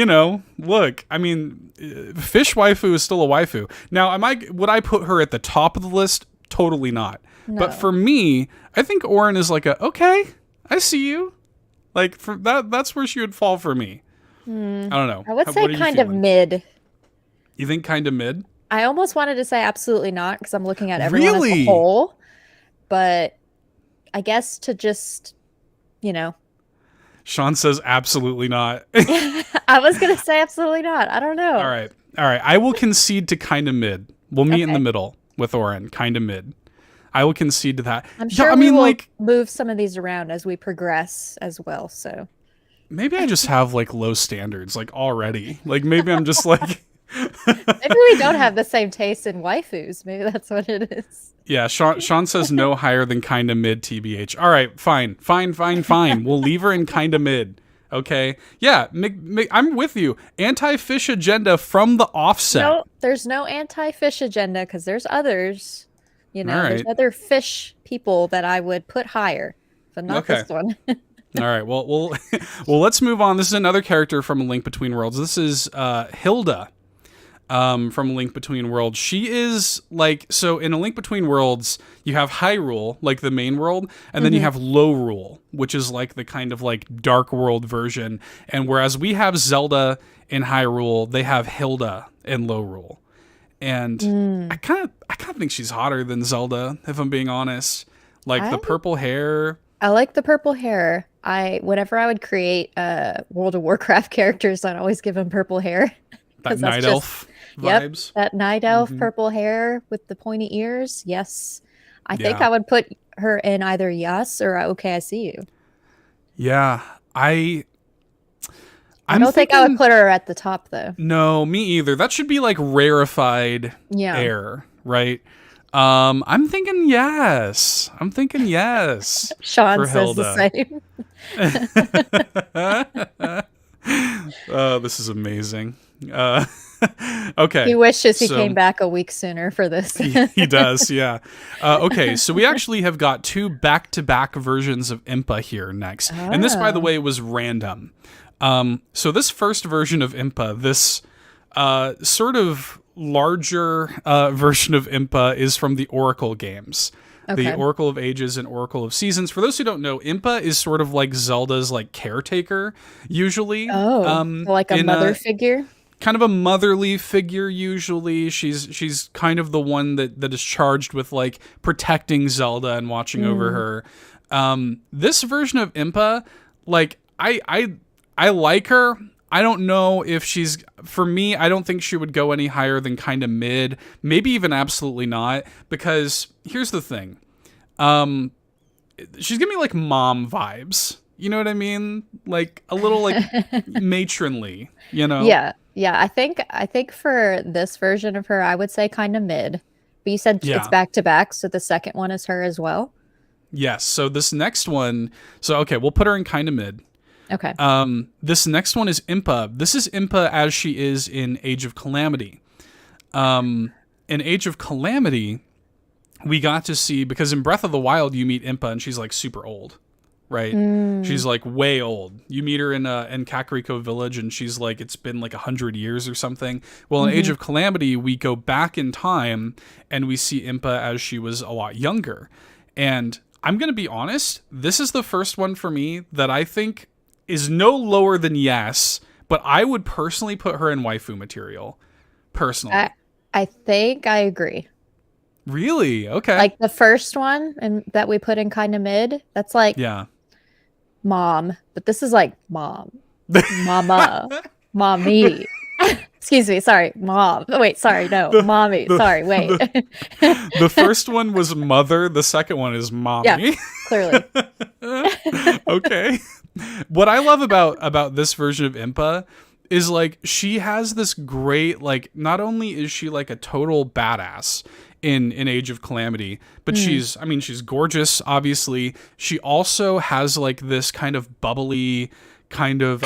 look, I mean, fish waifu is still a waifu. Now, would I put her at the top of the list? Totally not. No. But for me, I think Oren is like okay, I see you. Like, for that's where she would fall for me. I don't know. I would say kind of mid. You think kind of mid? I almost wanted to say absolutely not because I'm looking at everyone as a whole. But I guess to just, Sean says absolutely not. I was going to say absolutely not. I don't know. All right. I will concede to kind of mid. We'll meet in the middle with Oren, kind of mid. I will concede to that. I'm sure we will move some of these around as we progress as well. So maybe I just have like low standards like already. Like maybe I'm just like maybe we don't have the same taste in waifus. Maybe that's what it is. Yeah, Sean says no higher than kind of mid TBH. All right, fine. We'll leave her in kind of mid. Okay. Yeah, I'm with you. Anti-fish agenda from the offset. No, there's no anti-fish agenda because there's others. There's other fish people that I would put higher, but not this one. All right. Well, let's move on. This is another character from A Link Between Worlds. This is Hilda from A Link Between Worlds. She is like, so in A Link Between Worlds, you have Hyrule, like the main world, and then you have Lorule, which is like the kind of like dark world version. And whereas we have Zelda in Hyrule, they have Hilda in Lorule. And I kind of think she's hotter than Zelda, if I'm being honest. Like the purple hair. I like the purple hair. Whenever I would create World of Warcraft characters, I'd always give them purple hair. That night elf vibes. Yep, that night elf purple hair with the pointy ears. Yes. I think I would put her in either yes or okay, I see you. Yeah. I don't think I would put her at the top, though. No, me either. That should be like rarefied air, right? I'm thinking yes. Sean says the same. Oh, this is amazing. Okay. He wishes he came back a week sooner for this. He does, yeah. Okay, so we actually have got two back-to-back versions of Impa here next. And this, by the way, was random. So this first version of Impa, this sort of larger version of Impa is from the Oracle games. Okay. The Oracle of Ages and Oracle of Seasons. For those who don't know, Impa is sort of like Zelda's like caretaker, usually. Like a mother figure? Kind of a motherly figure, usually. She's kind of the one that is charged with like protecting Zelda and watching over her. This version of Impa, like I like her. I don't know if for me, I don't think she would go any higher than kind of mid, maybe even absolutely not, because here's the thing. She's giving me like mom vibes. You know what I mean? Like a little like matronly, Yeah. I think for this version of her, I would say kind of mid. But you said it's back to back, so the second one is her as well? Yes. So this next one, okay, we'll put her in kind of mid. Okay. This next one is Impa. This is Impa as she is in Age of Calamity. And in Age of Calamity, we got to see, because in Breath of the Wild you meet Impa and she's like super old, right? She's like way old. You meet her in Kakariko Village and she's like, it's been like 100 years or something. Well, in Age of Calamity, we go back in time and we see Impa as she was a lot younger. And I'm going to be honest, this is the first one for me that I think is no lower than yes, but I would personally put her in waifu material. Personally. I think I agree. Really? Okay. Like the first one and that we put in kind of mid, that's like mom, but this is like mom, mama, mommy. Excuse me, sorry, mom. Wait, sorry, no, mommy. Sorry, wait. The first one was mother. The second one is mommy. Yeah, clearly. Okay. What I love about this version of Impa is like she has this great, like, not only is she like a total badass in Age of Calamity, but she's gorgeous, obviously. She also has like this kind of bubbly kind of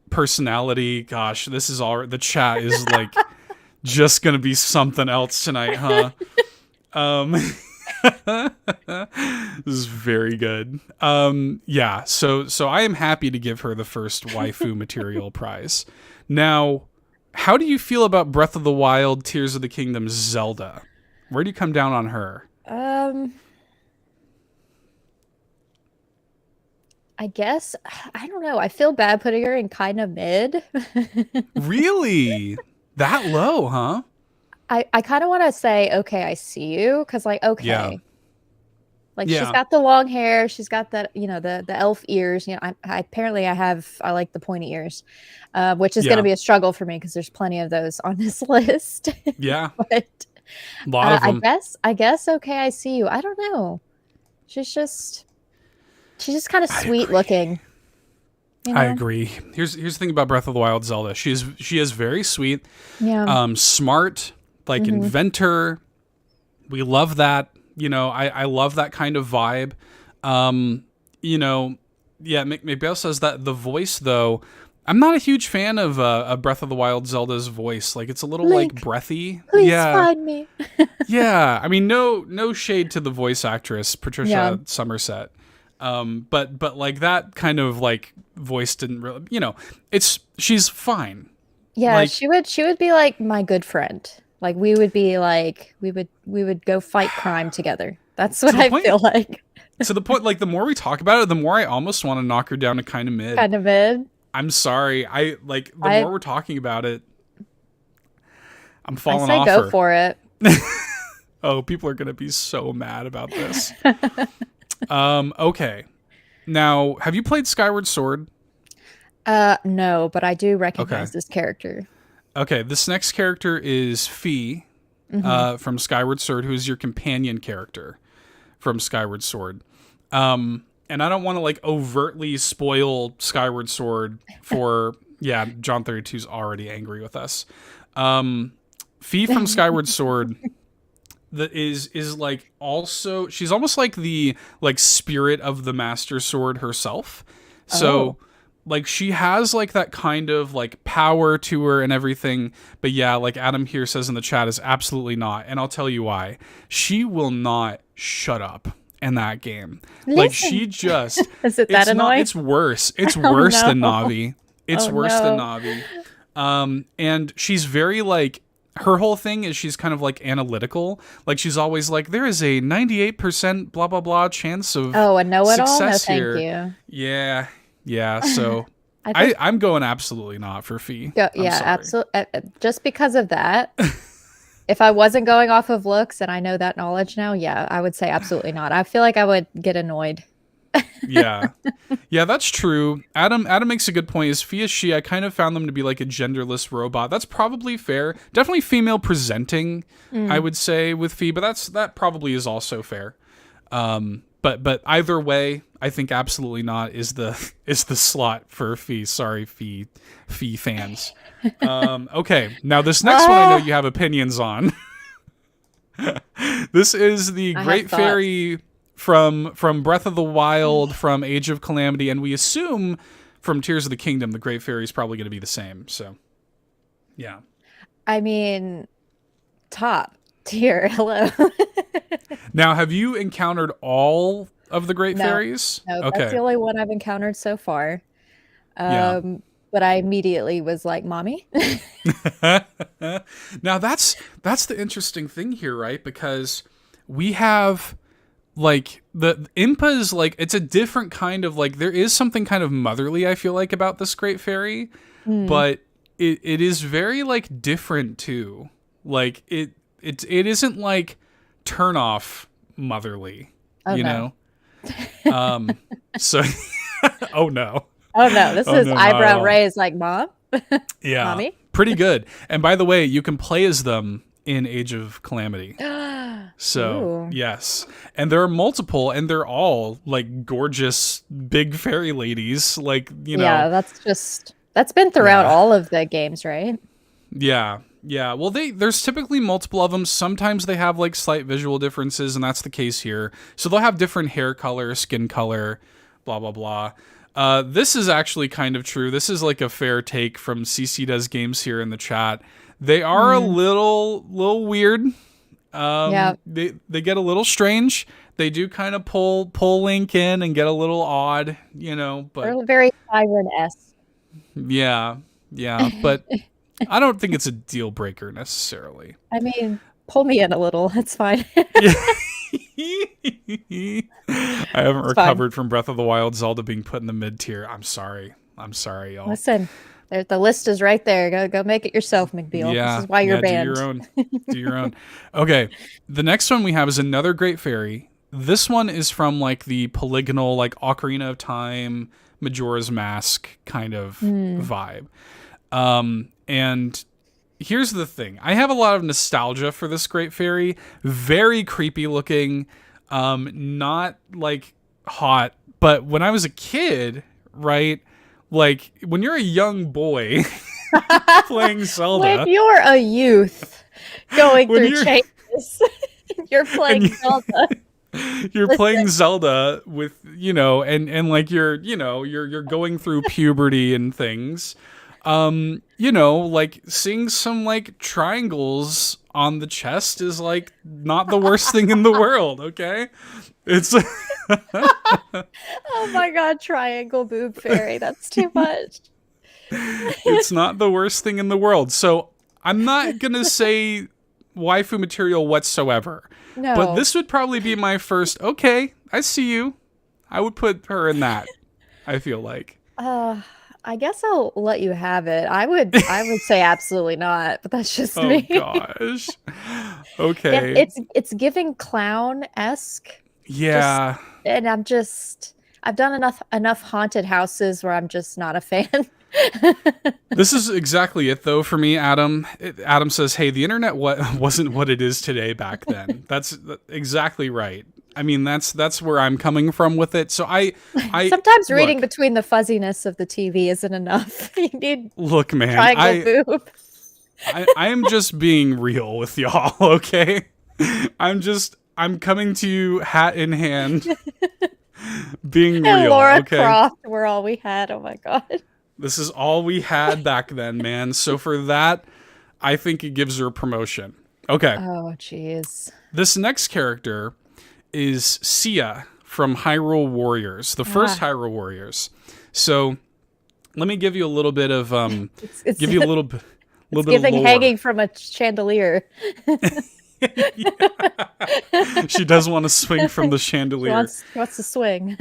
personality. Gosh, this is all, the chat is like just gonna be something else tonight, huh? This is very good. Yeah, so I am happy to give her the first waifu material prize. Now, how do you feel about Breath of the Wild, Tears of the Kingdom, Zelda? Where do you come down on her? I guess, I don't know. I feel bad putting her in kind of mid. Really? That low, huh? I kind of want to say, okay, I see you. Because like, okay. Yeah. Like she's got the long hair. She's got that, the elf ears. I like the pointy ears, which is going to be a struggle for me because there's plenty of those on this list. Yeah. But a lot of them. I guess, okay, I see you. I don't know. She's just kind of sweet looking. I agree. Here's the thing about Breath of the Wild Zelda. She is very sweet. Yeah. Smart, like inventor. We love that. I love that kind of vibe. Miguel says that the voice, though, I'm not a huge fan of Breath of the Wild Zelda's voice. Like, it's a little Link, like breathy. Please find me. Yeah, I mean, no shade to the voice actress Patricia Somerset, but like that kind of like voice didn't really, she's fine. Yeah, like, she would be like my good friend. Like we would be like we would go fight crime together. That's what I feel like. To the point, like the more we talk about it, the more I almost want to knock her down to kind of mid. Kind of mid. I'm sorry. The more we're talking about it, I'm falling off. I say go for it. Oh, people are gonna be so mad about this. Okay. Now, have you played Skyward Sword? No, but I do recognize this character. Okay, this next character is Fi from Skyward Sword, who is your companion character from Skyward Sword. And I don't want to like overtly spoil Skyward Sword for John 32's already angry with us. Fi from Skyward Sword that is like also, she's almost like the like spirit of the Master Sword herself. So like she has like that kind of like power to her and everything, but like Adam here says in the chat, is absolutely not, and I'll tell you why. She will not shut up in that game. Listen. Like she just is it that annoying? It's worse. It's worse than Navi. It's worse than Navi. And she's very like, her whole thing is she's kind of like analytical. Like she's always like, there is a 98% blah blah blah chance of a know-it-all. success No, here. thank you. Yeah. So I'm going absolutely not for Fi. Absolutely. Just because of that. If I wasn't going off of looks and I know that knowledge now, I would say absolutely not. I feel like I would get annoyed. Yeah, that's true. Adam makes a good point. Is Fi, she? I kind of found them to be like a genderless robot. That's probably fair. Definitely female presenting, I would say, with Fi, but that probably is also fair. But either way, I think absolutely not is the slot for Fi. Sorry, Fi fans. Okay, now this next one I know you have opinions on. This is the Great Fairy from Breath of the Wild, from Age of Calamity, and we assume from Tears of the Kingdom, the Great Fairy is probably going to be the same. So, yeah. I mean, top. Dear, hello. Now, have you encountered all of the great No, fairies? no, that's Okay. the only one I've encountered so far. Yeah. But I immediately was like, "Mommy." Now that's the interesting thing here, right? Because we have like the Impa is like it's a different kind of like there is something kind of motherly I feel like about this great fairy, Mm. but it is very like different too. Like it isn't like turn off motherly, Oh you no. know? Um so oh no. Oh no, this Oh is no, not at eyebrow all. raised like, "Mom? Yeah, Mommy?" pretty good. And by the way, you can play as them in Age of Calamity. So, Ooh. yes. And there are multiple, and they're all like gorgeous big fairy ladies. Like, Yeah, that's been throughout yeah. all of the games, right? Yeah. Yeah. Well, there's typically multiple of them. Sometimes they have like slight visual differences, and that's the case here. So they'll have different hair color, skin color, blah, blah, blah. This is actually kind of true. This is like a fair take from CC Does Games here in the chat. They are a Mm. little weird. Yeah. They get a little strange. They do kind of pull Link in and get a little odd, but They're very Siren-esque. yeah, yeah. But I don't think it's a deal breaker necessarily. I mean, pull me in a little. It's fine. Yeah. I haven't It's fine. recovered from Breath of the Wild Zelda being put in the mid tier. I'm sorry, y'all. Listen, the list is right there. Go make it yourself, McBeal. Yeah, This is why you're yeah, banned. do your own. Do your own. Okay, the next one we have is another great fairy. This one is from like the polygonal, like Ocarina of Time, Majora's Mask kind of vibe. And here's the thing. I have a lot of nostalgia for this great fairy. Very creepy looking, not like hot, but when I was a kid, right? Like when you're a young boy playing Zelda. When you're a youth going When through you're- changes, you're playing Zelda. You're playing Zelda with, and like you're going through puberty and things. Like seeing some like triangles on the chest is like not the worst thing in the world, okay? It's Oh my god, triangle boob fairy. That's too much. it's not the worst thing in the world. So I'm not gonna say waifu material whatsoever. No. But this would probably be my first, okay, I see you. I would put her in that, I feel like. I guess I'll let you have it. I would say absolutely not, but that's just Oh me. gosh. Yeah, Okay. it's giving clown-esque. Yeah. And I've done enough haunted houses where I'm just not a fan. This is exactly it, though, for me, Adam. Adam says, hey, the internet wasn't what it is today back then. That's exactly right. I mean, that's where I'm coming from with it. So I Sometimes reading look, between the fuzziness of the TV isn't enough. You need look, man, triangle boob. I am just being real with y'all, okay? I'm coming to you hat in hand, being And real, Laura okay? Croft were all we had. Oh my god. This is all we had back then, man. So for that, I think it gives her a promotion. Okay. Oh jeez. This next character is Sia from Hyrule Warriors, the first Hyrule Warriors. So let me give you a little bit of It's give you a little bit of giving lore. hanging from a chandelier. She does want to swing from the He chandelier. wants to swing.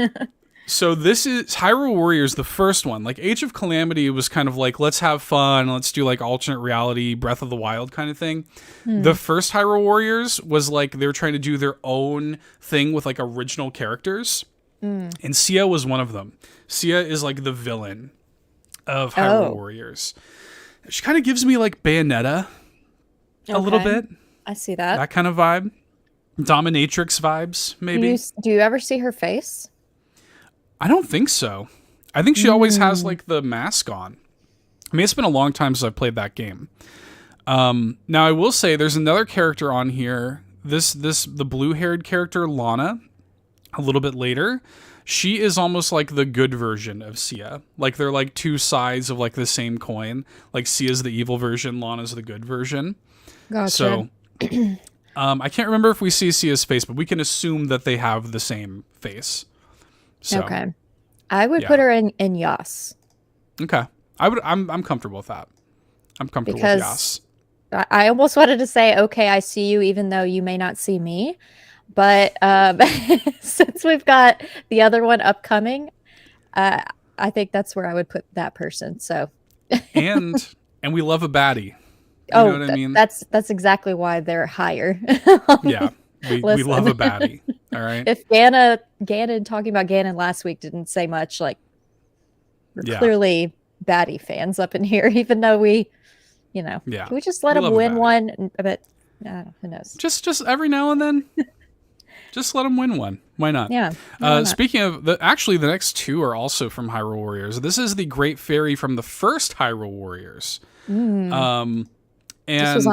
So this is Hyrule Warriors, the first one. Like Age of Calamity was kind of like, let's have fun, let's do like alternate reality, Breath of the Wild kind of thing. The first Hyrule Warriors was like they're trying to do their own thing with like original characters. And Sia was one of them. Sia is like the villain of Hyrule Warriors. She kind of gives me like Bayonetta a little bit. I see that. That kind of vibe. Dominatrix vibes, maybe. Do you ever see her face? I don't think so. I think she always has like the mask on. I mean, it's been a long time since I've played that game. Now I will say there's another character on here. The blue-haired character Lana, a little bit later. She is almost like the good version of Sia. Like they're like two sides of like the same coin. Like Sia's the evil version, Lana's the good version. Gotcha. So I can't remember if we see Sia's face, but we can assume that they have the same face. So, Okay. I would put her in Yas. Okay. I'm comfortable with that. I'm comfortable with Yas. I almost wanted to say, okay, I see you, even though you may not see me. But since we've got the other one upcoming, I think that's where I would put that person. So, and we love a baddie. You know what I mean? That's exactly why they're higher. Yeah, we love a baddie. All right. If Ganon talking about Ganon last week didn't say much, like we're clearly baddie fans up in here, even though we. Can we just let him win one? But who knows? Just every now and then, just let him win one. Why not? Yeah. Speaking of the next two are also from Hyrule Warriors. This is the Great Fairy from the first Hyrule Warriors. And this was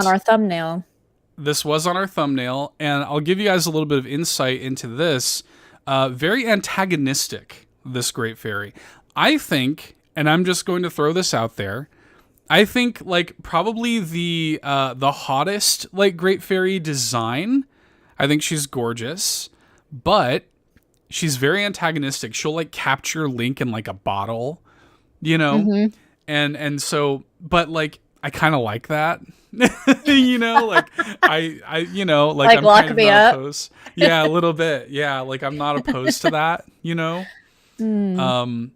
on our thumbnail. And I'll give you guys a little bit of insight into this. Very antagonistic, this Great Fairy. I think, and I'm just going to throw this out there. I think like probably the hottest like Great Fairy design. I think she's gorgeous, but she's very antagonistic. She'll like capture Link in like a bottle, and so, but like I kind of like that, like I like I'm lock kind of me not up. opposed. Yeah, a little bit. Yeah, like I'm not opposed to that,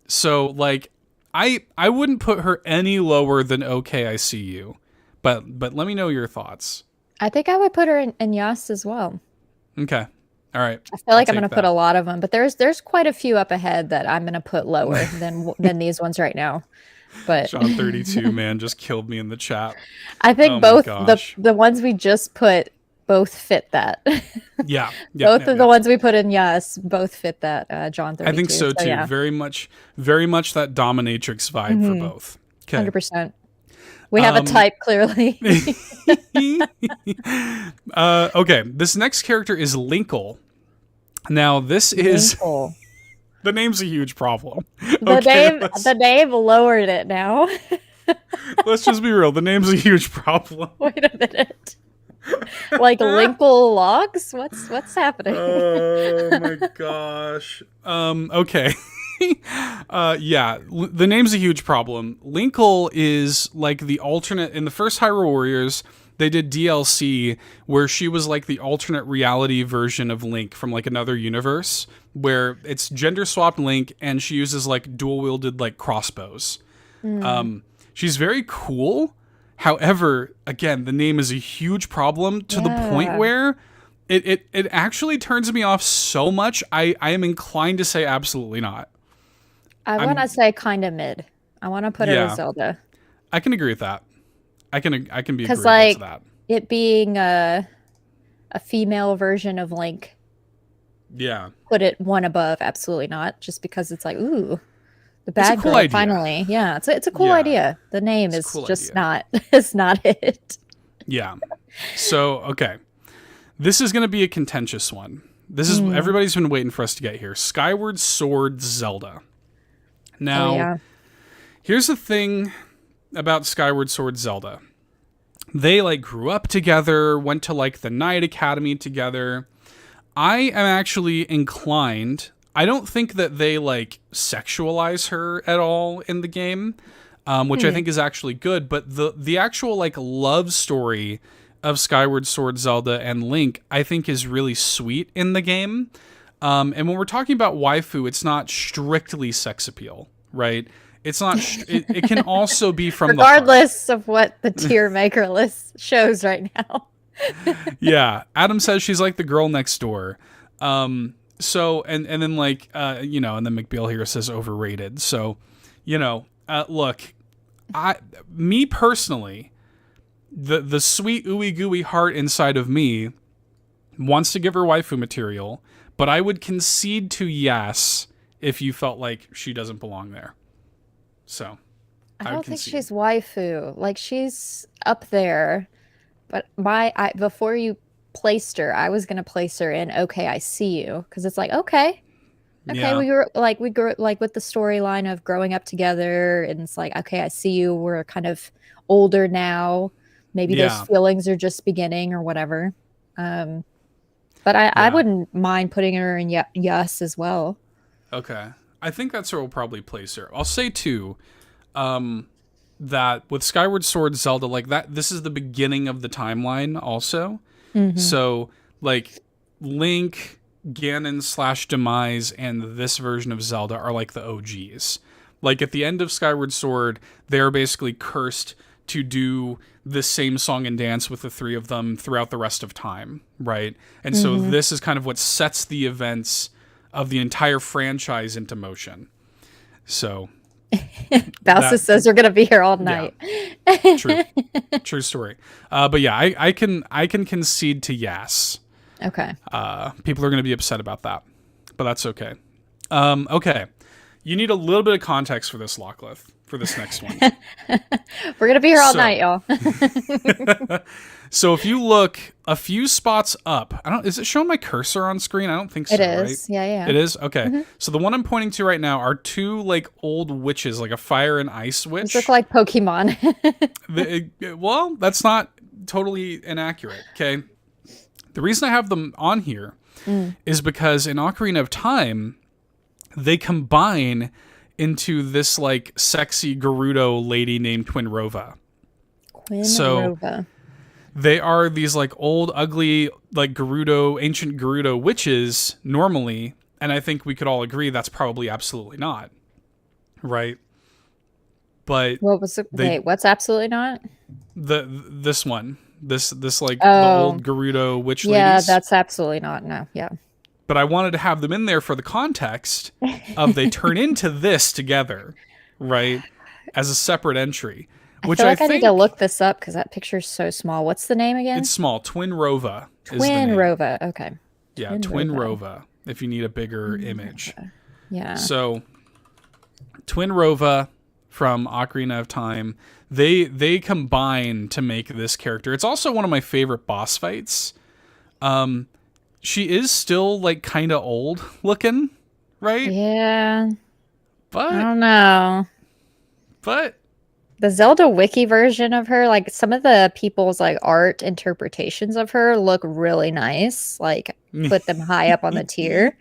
So like. I wouldn't put her any lower than Okay, I See You, but let me know your thoughts. I think I would put her in Yas as well. Okay, all right. I feel like I'm going to put a lot of them, but there's quite a few up ahead that I'm going to put lower than these ones right now. But Sean 32 man just killed me in the chat. I think both the ones we just put both fit that. Yeah. Both of the ones we put in Yes both fit that John 32. I think so too. Yeah. Very much that dominatrix vibe for both. Okay. 100%. We have a type clearly. Okay, this next character is Linkle. Now this is the name's a huge problem. The name lowered it now. Let's just be real. The name's a huge problem. Wait a minute. Like Linkle logs? What's happening? Oh my gosh. Okay. The name's a huge problem. Linkle is like the alternate in the first Hyrule Warriors. They did DLC where she was like the alternate reality version of Link from like another universe where it's gender swapped Link and she uses like dual wielded like crossbows. She's very cool. However, again, the name is a huge problem to the point where it actually turns me off so much. I am inclined to say absolutely not. I want to say kind of mid. I want to put her as Zelda. I can agree with that. I can be agreeable like, to that. It being a female version of Link. Yeah. Put it one above, absolutely not. Just because it's like, ooh. The bad cool girl, idea. Finally. Yeah, it's a cool idea. The name is cool just idea. it's not it. Yeah. So, okay. This is going to be a contentious one. This is everybody's been waiting for us to get here. Skyward Sword Zelda. Now, here's the thing about Skyward Sword Zelda. They like grew up together, went to like the Knight Academy together. I am actually inclined. I don't think that they like sexualize her at all in the game, which I think is actually good. But the actual like love story of Skyward Sword Zelda and Link, I think is really sweet in the game. And when we're talking about waifu, it's not strictly sex appeal, right? It's not. It can also be from regardless of what the tier maker list shows right now. Yeah, Adam says she's like the girl next door. So and then like and then McBeal here says overrated. So, look, me personally, the sweet ooey gooey heart inside of me wants to give her waifu material, but I would concede to yes if you felt like she doesn't belong there. So I don't think she's waifu. Like she's up there, but before you placed her, I was gonna place her in Okay, I See You, because it's like okay, we grew like with the storyline of growing up together, and it's like okay, I see you. We're kind of older now. Maybe those feelings are just beginning or whatever. But I wouldn't mind putting her in yes as well. Okay. I think that's where we'll probably place her. I'll say too, that with Skyward Sword Zelda, like that, this is the beginning of the timeline also. So like Link, Ganon / Demise, and this version of Zelda are like the OGs. Like at the end of Skyward Sword, they're basically cursed to do this same song and dance with the three of them throughout the rest of time, right? And so this is kind of what sets the events of the entire franchise into motion. So Bowsah says we're gonna be here all night. Yeah. True story. But yeah, I can concede to yes. Okay. People are gonna be upset about that, but that's okay. Okay, you need a little bit of context for this, Lockleth, for this next one. We're gonna be here all night, y'all. So if you look a few spots up, is it showing my cursor on screen? I don't think so. It is. Right? Yeah. It is? Okay. So the one I'm pointing to right now are two like old witches, like a fire and ice witch. These look like Pokemon. Well, that's not totally inaccurate. Okay. The reason I have them on here is because in Ocarina of Time, they combine into this like sexy Gerudo lady named Twinrova. Twinrova. They are these like old, ugly, like ancient Gerudo witches normally, and I think we could all agree that's probably absolutely not, right? But what was it? Wait, what's absolutely not? This one, this like the old Gerudo witch ladies. Yeah, that's absolutely not. No, yeah. But I wanted to have them in there for the context of they turn into this together, right? As a separate entry. Which I think I need to look this up because that picture is so small. What's the name again? It's small. Twinrova. Twinrova. Okay. Yeah, Twinrova. If you need a bigger image. Yeah. So, Twinrova from Ocarina of Time, they combine to make this character. It's also one of my favorite boss fights. She is still like kind of old looking, right? Yeah. But I don't know. But the Zelda wiki version of her, like some of the people's like art interpretations of her look really nice. Like put them high up on the tier.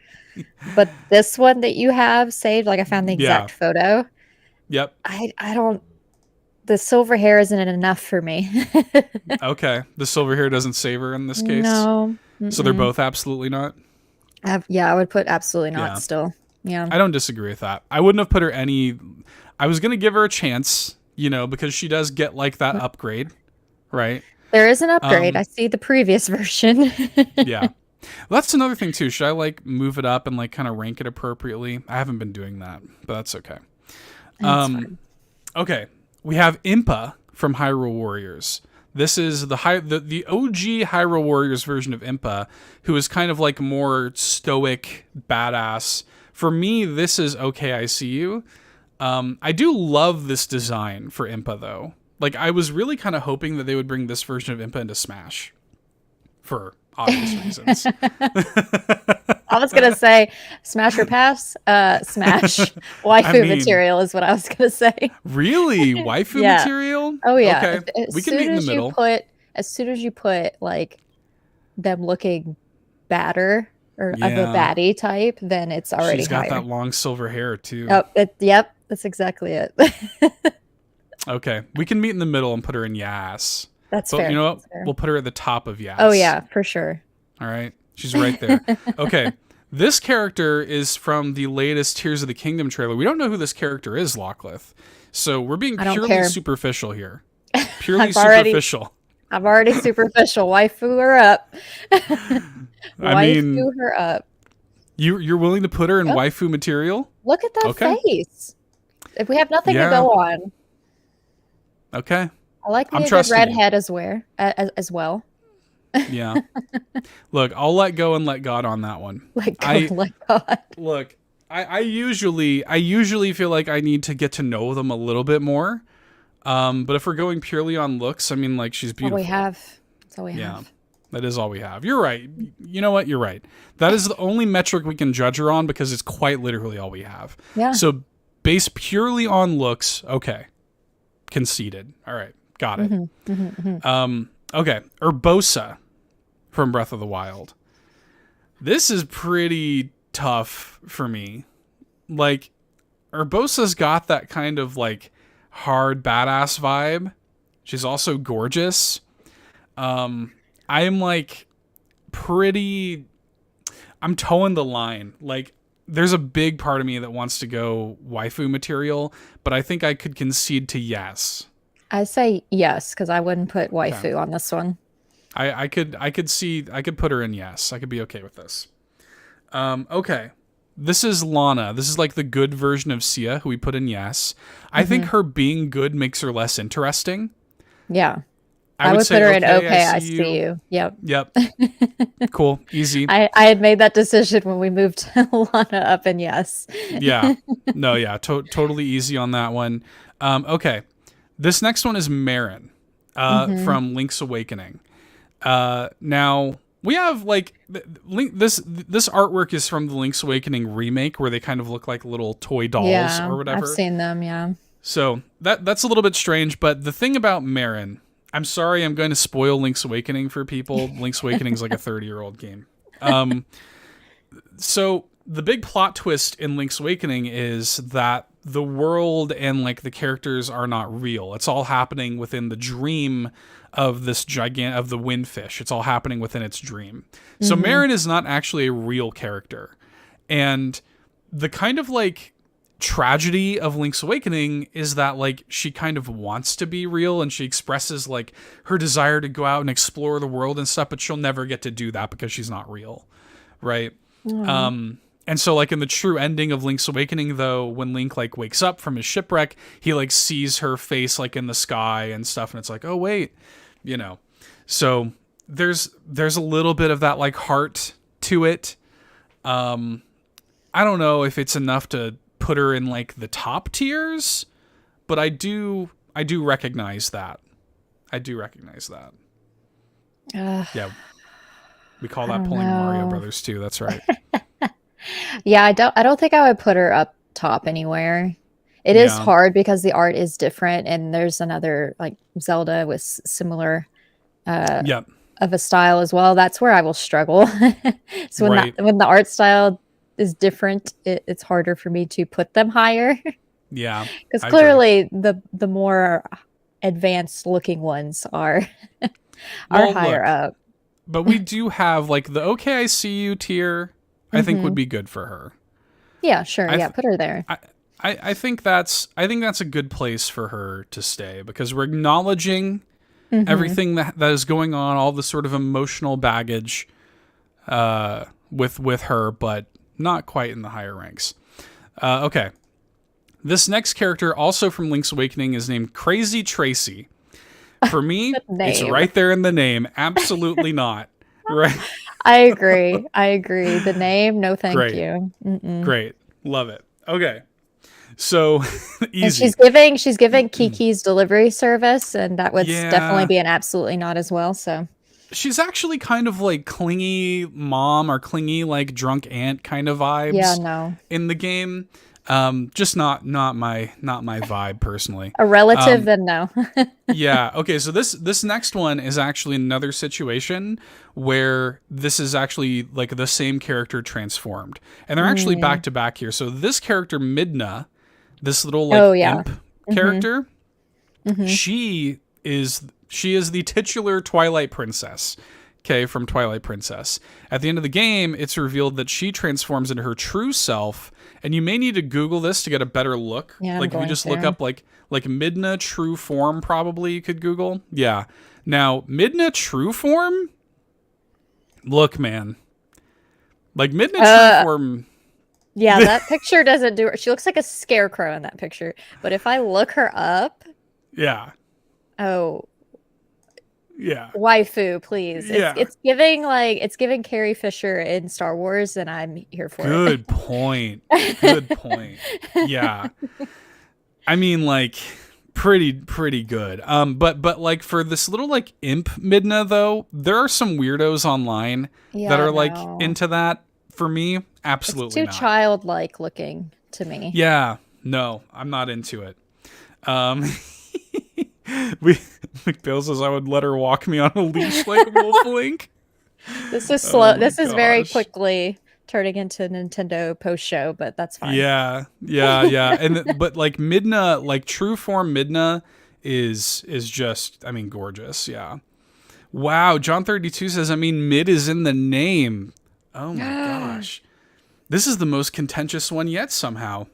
But this one that you have saved, like I found the exact photo. Yep. I don't. The silver hair isn't enough for me. Okay. The silver hair doesn't save her in this case. No. So they're both absolutely not. Yeah, I would put absolutely not still. Yeah. I don't disagree with that. I wouldn't have put her any. I was gonna give her a chance. Because she does get like that upgrade, right? There is an upgrade. I see the previous version. Yeah. Well, that's another thing too. Should I like move it up and like kind of rank it appropriately? I haven't been doing that, but that's okay. Fine. Okay. We have Impa from Hyrule Warriors. This is the OG Hyrule Warriors version of Impa, who is kind of like more stoic, badass. For me, this is okay, I see you. I do love this design for Impa, though. Like, I was really kind of hoping that they would bring this version of Impa into Smash. For obvious reasons. I was going to say, Smash or pass? Smash. Waifu material is what I was going to say. Really? Waifu material? Oh, yeah. Okay. We can meet in the middle. As soon as you put, like, them looking badder, or of a baddie type, then it's already She's got higher. That long silver hair, too. Oh, yep. That's exactly it. Okay. We can meet in the middle and put her in Yas. But fair. You know what? We'll put her at the top of Yas. Oh, yeah, for sure. All right. She's right there. Okay. This character is from the latest Tears of the Kingdom trailer. We don't know who this character is, Lockleth. So we're being purely superficial here. Purely superficial. I'm already superficial. Waifu her up. Waifu her up. You're willing to put her in waifu material? Look at that face. If we have nothing to go on. Okay. I like me a good redhead as well. Yeah. Look, I'll let go and let God on that one. Let God. Look, I usually feel like I need to get to know them a little bit more. But if we're going purely on looks, I mean, like, she's beautiful. That's all we have. Yeah. That is all we have. You're right. You know what? You're right. That is the only metric we can judge her on because it's quite literally all we have. Yeah. So based purely on looks, okay. Conceded. All right. Got it. Okay. Bowsah from Breath of the Wild. This is pretty tough for me. Like, Urbosa's got that kind of like hard badass vibe. She's also gorgeous. I'm like I'm towing the line. Like, there's a big part of me that wants to go waifu material, but I think I could concede to yes. I say yes, because I wouldn't put waifu on this one. I could put her in yes. I could be okay with this. Okay. This is Lana. This is like the good version of Sia, who we put in yes. I think her being good makes her less interesting. Yeah. I would put her in okay, I see you. Yep. Cool. Easy. I had made that decision when we moved Lana up in yes. Yeah. No, yeah. Totally easy on that one. Okay. This next one is Marin from Link's Awakening. Now, we have like this artwork is from the Link's Awakening remake, where they kind of look like little toy dolls or whatever. I've seen them, yeah. So that's a little bit strange, but the thing about Marin, I'm sorry, I'm going to spoil Link's Awakening for people. Link's Awakening is like a 30-year-old game. So the big plot twist in Link's Awakening is that the world and like the characters are not real. It's all happening within the dream of this of the windfish. It's all happening within its dream. So Marin is not actually a real character. And the kind of like tragedy of Link's Awakening is that like she kind of wants to be real, and she expresses like her desire to go out and explore the world and stuff, but she'll never get to do that because she's not real, right? And so like in the true ending of Link's Awakening, though, when Link like wakes up from his shipwreck, he like sees her face like in the sky and stuff, and it's like, oh wait, you know. So there's a little bit of that like heart to it. I don't know if it's enough to put her in like the top tiers, but I do recognize that. Yeah. We call that pulling Mario Brothers too. That's right. Yeah, I don't think I would put her up top anywhere. It is hard because the art is different, and there's another like Zelda with similar of a style as well. That's where I will struggle. So when the art style is different, it's harder for me to put them higher. Yeah. Because clearly the more advanced looking ones are higher up. But we do have like the okay, I see you tier. I think would be good for her. Yeah, sure. Put her there. I think that's a good place for her to stay, because we're acknowledging everything that is going on, all the sort of emotional baggage with her, but not quite in the higher ranks. Okay. This next character, also from Link's Awakening, is named Crazy Tracy. For me, it's right there in the name. Absolutely not. Right. I agree. The name, no thank you. Great. Love it. Okay. So easy. And she's giving Kiki's delivery service, and that would definitely be an absolutely not as well. So she's actually kind of like clingy mom or clingy like drunk aunt kind of vibes. Yeah, no. In the game. Just not my vibe personally. A relative, then no. Yeah. Okay. So this next one is actually another situation where this is actually like the same character transformed, and they're actually back to back here. So this character Midna, this little like imp character, she is the titular Twilight Princess. Okay, from Twilight Princess. At the end of the game, it's revealed that she transforms into her true self, and you may need to Google this to get a better look. Yeah, like if you just look up like Midna true form, probably you could Google. Yeah. Now, Midna true form? Look, man. Like Midna true form. Yeah, that picture doesn't do her. She looks like a scarecrow in that picture. But if I look her up. Yeah. Oh. Yeah. Waifu, please. Yeah. It's giving Carrie Fisher in Star Wars, and I'm here for it. Good point. Good point. Yeah. I mean, like, pretty good. But like for this little like imp Midna though, there are some weirdos online that are like into that. For me, absolutely it's too childlike looking to me. Yeah. No, I'm not into it. McBill says I would let her walk me on a leash like Wolf Link. This is Oh slow. my This is very gosh. quickly turning into Nintendo post show, but that's fine. Yeah, yeah, yeah. But like Midna, like true form Midna is just, I mean, gorgeous. Yeah. Wow, John 32 says, I mean, mid is in the name. Oh my gosh. This is the most contentious one yet somehow.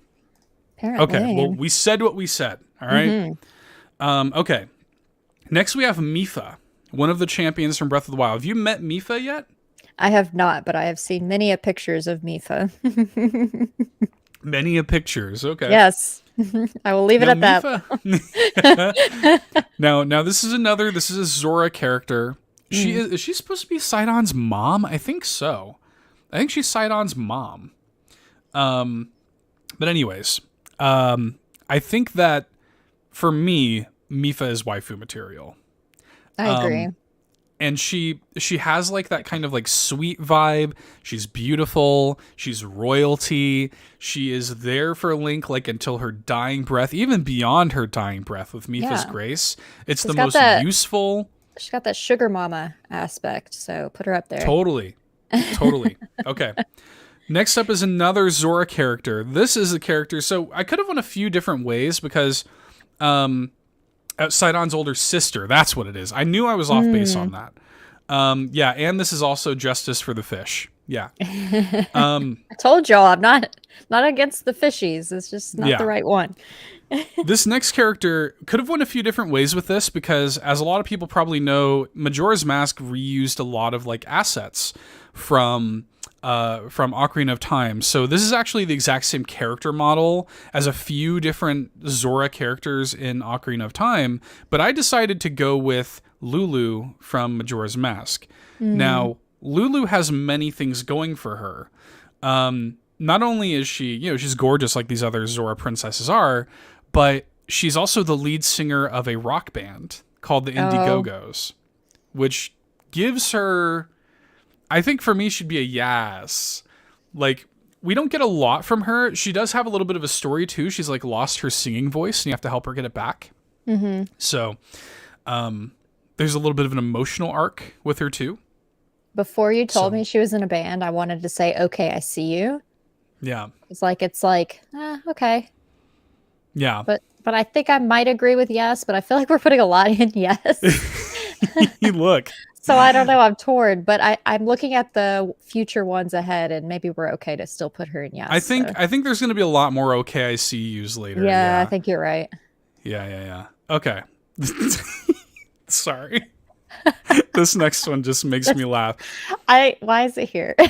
Okay, well, Apparently. we said what we said. All right. Okay. Next, we have Mipha, one of the champions from Breath of the Wild. Have you met Mipha yet? I have not, but I have seen many a pictures of Mipha. Many a pictures. Okay. Yes. I will leave it Now at that. Mipha. now this is a Zora character. Is she supposed to be Sidon's mom? I think so. I think she's Sidon's mom. But anyways, I think that for me, Mipha is waifu material. I agree. And she has like that kind of like sweet vibe. She's beautiful. She's royalty. She is there for Link like until her dying breath, even beyond her dying breath with Mipha's grace. It's She's the got most that- useful. She's got that sugar mama aspect, so put her up there. Totally. Okay. Next up is another Zora character. This is a character. So I could have went a few different ways because Sidon's older sister. That's what it is. I knew I was off base on that. Yeah, and this is also Justice for the Fish. Yeah. I told y'all I'm not against the fishies. It's just not the right one. This next character could have went a few different ways with this because, as a lot of people probably know, Majora's Mask reused a lot of like assets from Ocarina of Time. So this is actually the exact same character model as a few different Zora characters in Ocarina of Time, but I decided to go with Lulu from Majora's Mask. Now, Lulu has many things going for her. Not only is she, she's gorgeous like these other Zora princesses are, but she's also the lead singer of a rock band called the Indiegogo's, which gives her, I think for me, she'd be a yes. Like, we don't get a lot from her. She does have a little bit of a story, too. She's, like, lost her singing voice, and you have to help her get it back. So, there's a little bit of an emotional arc with her, too. Before you told me she was in a band, I wanted to say, okay, I see you. Yeah. It's like, okay. Yeah. But I think I might agree with yes, but I feel like we're putting a lot in yes. Look. So I don't know. I'm torn, but I'm looking at the future ones ahead, and maybe we're okay to still put her in yes. I think there's going to be a lot more okay I see yous later. Yeah, I think you're right. Yeah. Okay. Sorry. This next one just makes me laugh. Why is it here? You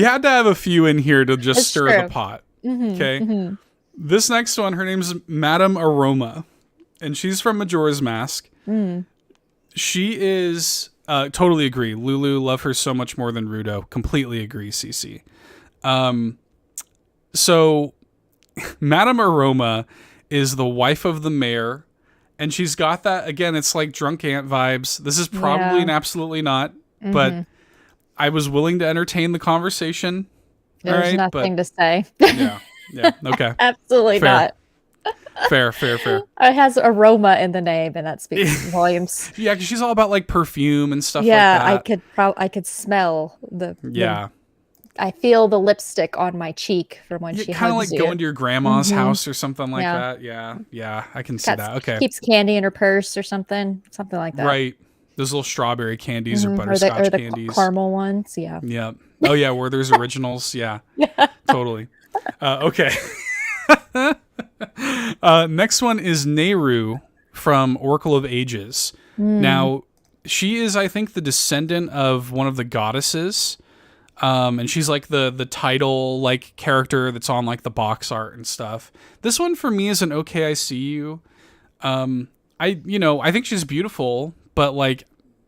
had to have a few in here to just stir true. the pot. Okay. This next one, her name's Madame Aroma, and she's from Majora's Mask. She is totally agree. Lulu, love her so much more than Rudo. Completely agree, Cece. So Madame Aroma is the wife of the mayor, and she's got that, again, it's like drunk ant vibes. This is probably an absolutely not, but I was willing to entertain the conversation. There's nothing to say. Yeah. Okay. Absolutely Fair. not. Fair. It has aroma in the name, and that speaks volumes. Yeah, because she's all about like perfume and stuff Yeah, like that. I could smell the. Yeah. I feel the lipstick on my cheek from when she hugs kind of like you. going to your grandma's house or something like that. Yeah, I can see that. Okay. Keeps candy in her purse or something like that. Right. Those little strawberry candies or butterscotch or the candies. Caramel ones. Yeah. Yeah. Oh yeah, where there's originals. Yeah. Totally. Okay. Next one is Nehru from Oracle of Ages. Now, she is, I think, the descendant of one of the goddesses. And she's like the title like character that's on like the box art and stuff. This one for me is an okay, I see you. I think she's beautiful, but like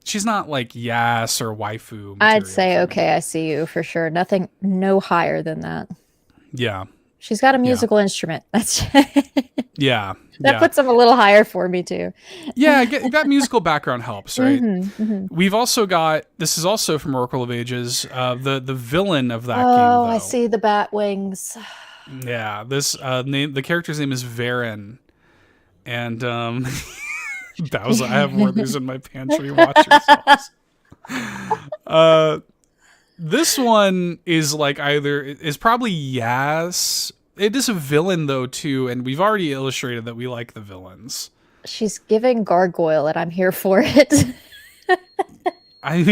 she's not like yes or waifu. I'd say okay, I see you for sure. No higher than that. Yeah. She's got a musical instrument. That's yeah. That puts them a little higher for me too. Yeah, that musical background helps, right? We've also got, this is also from Oracle of Ages, the villain of that game. Oh, I see the bat wings. Yeah, this the character's name is Varen, and Bowsah. I have more of these in my pantry. Watch yourselves. This one is like is probably Yas. It is a villain though too, and we've already illustrated that we like the villains. She's giving gargoyle, and I'm here for it. I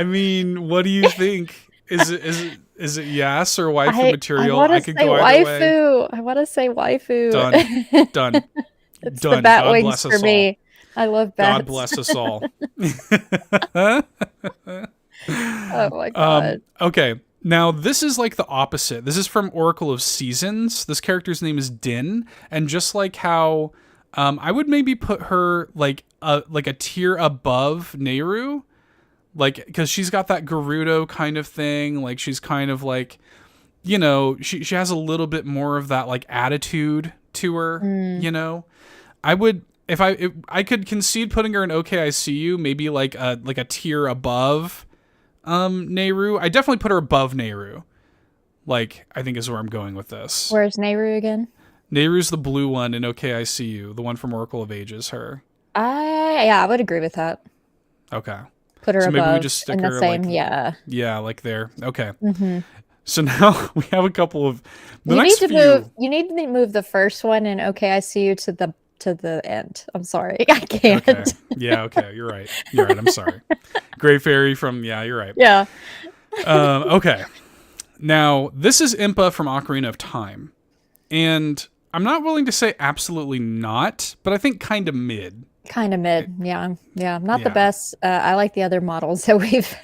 mean, what do you think? Is it Yas or waifu material? I could go either way. I want to say waifu. Done. It's Done. the bat God wings for me. I love bats. God bless us all. Oh my god. Okay. Now, this is like the opposite. This is from Oracle of Seasons. This character's name is Din. And just like how I would maybe put her like a tier above Nehru. Like, because she's got that Gerudo kind of thing. Like, she's kind of like, you know, she has a little bit more of that like attitude to her, you know. I would, if I could concede putting her in OKICU, maybe like a tier above Nehru. I definitely put her above Nehru. Like, I think is where I'm going with this. Where's Nehru again? Nehru's the blue one in OKICU, the one from Oracle of Ages, her. I would agree with that. Okay. Put her so above maybe we just stick her same, like, yeah, like there. Okay. So now we have a couple of you need to move the first one in OKICU to the end. I'm sorry, I can't. Okay. Yeah, okay, you're right. I'm sorry. Gray Fairy from you're right. Yeah. Okay. Now this is Impa from Ocarina of Time, and I'm not willing to say absolutely not, but I think kind of mid. Kind of mid, yeah. Not the best. I like the other models that we've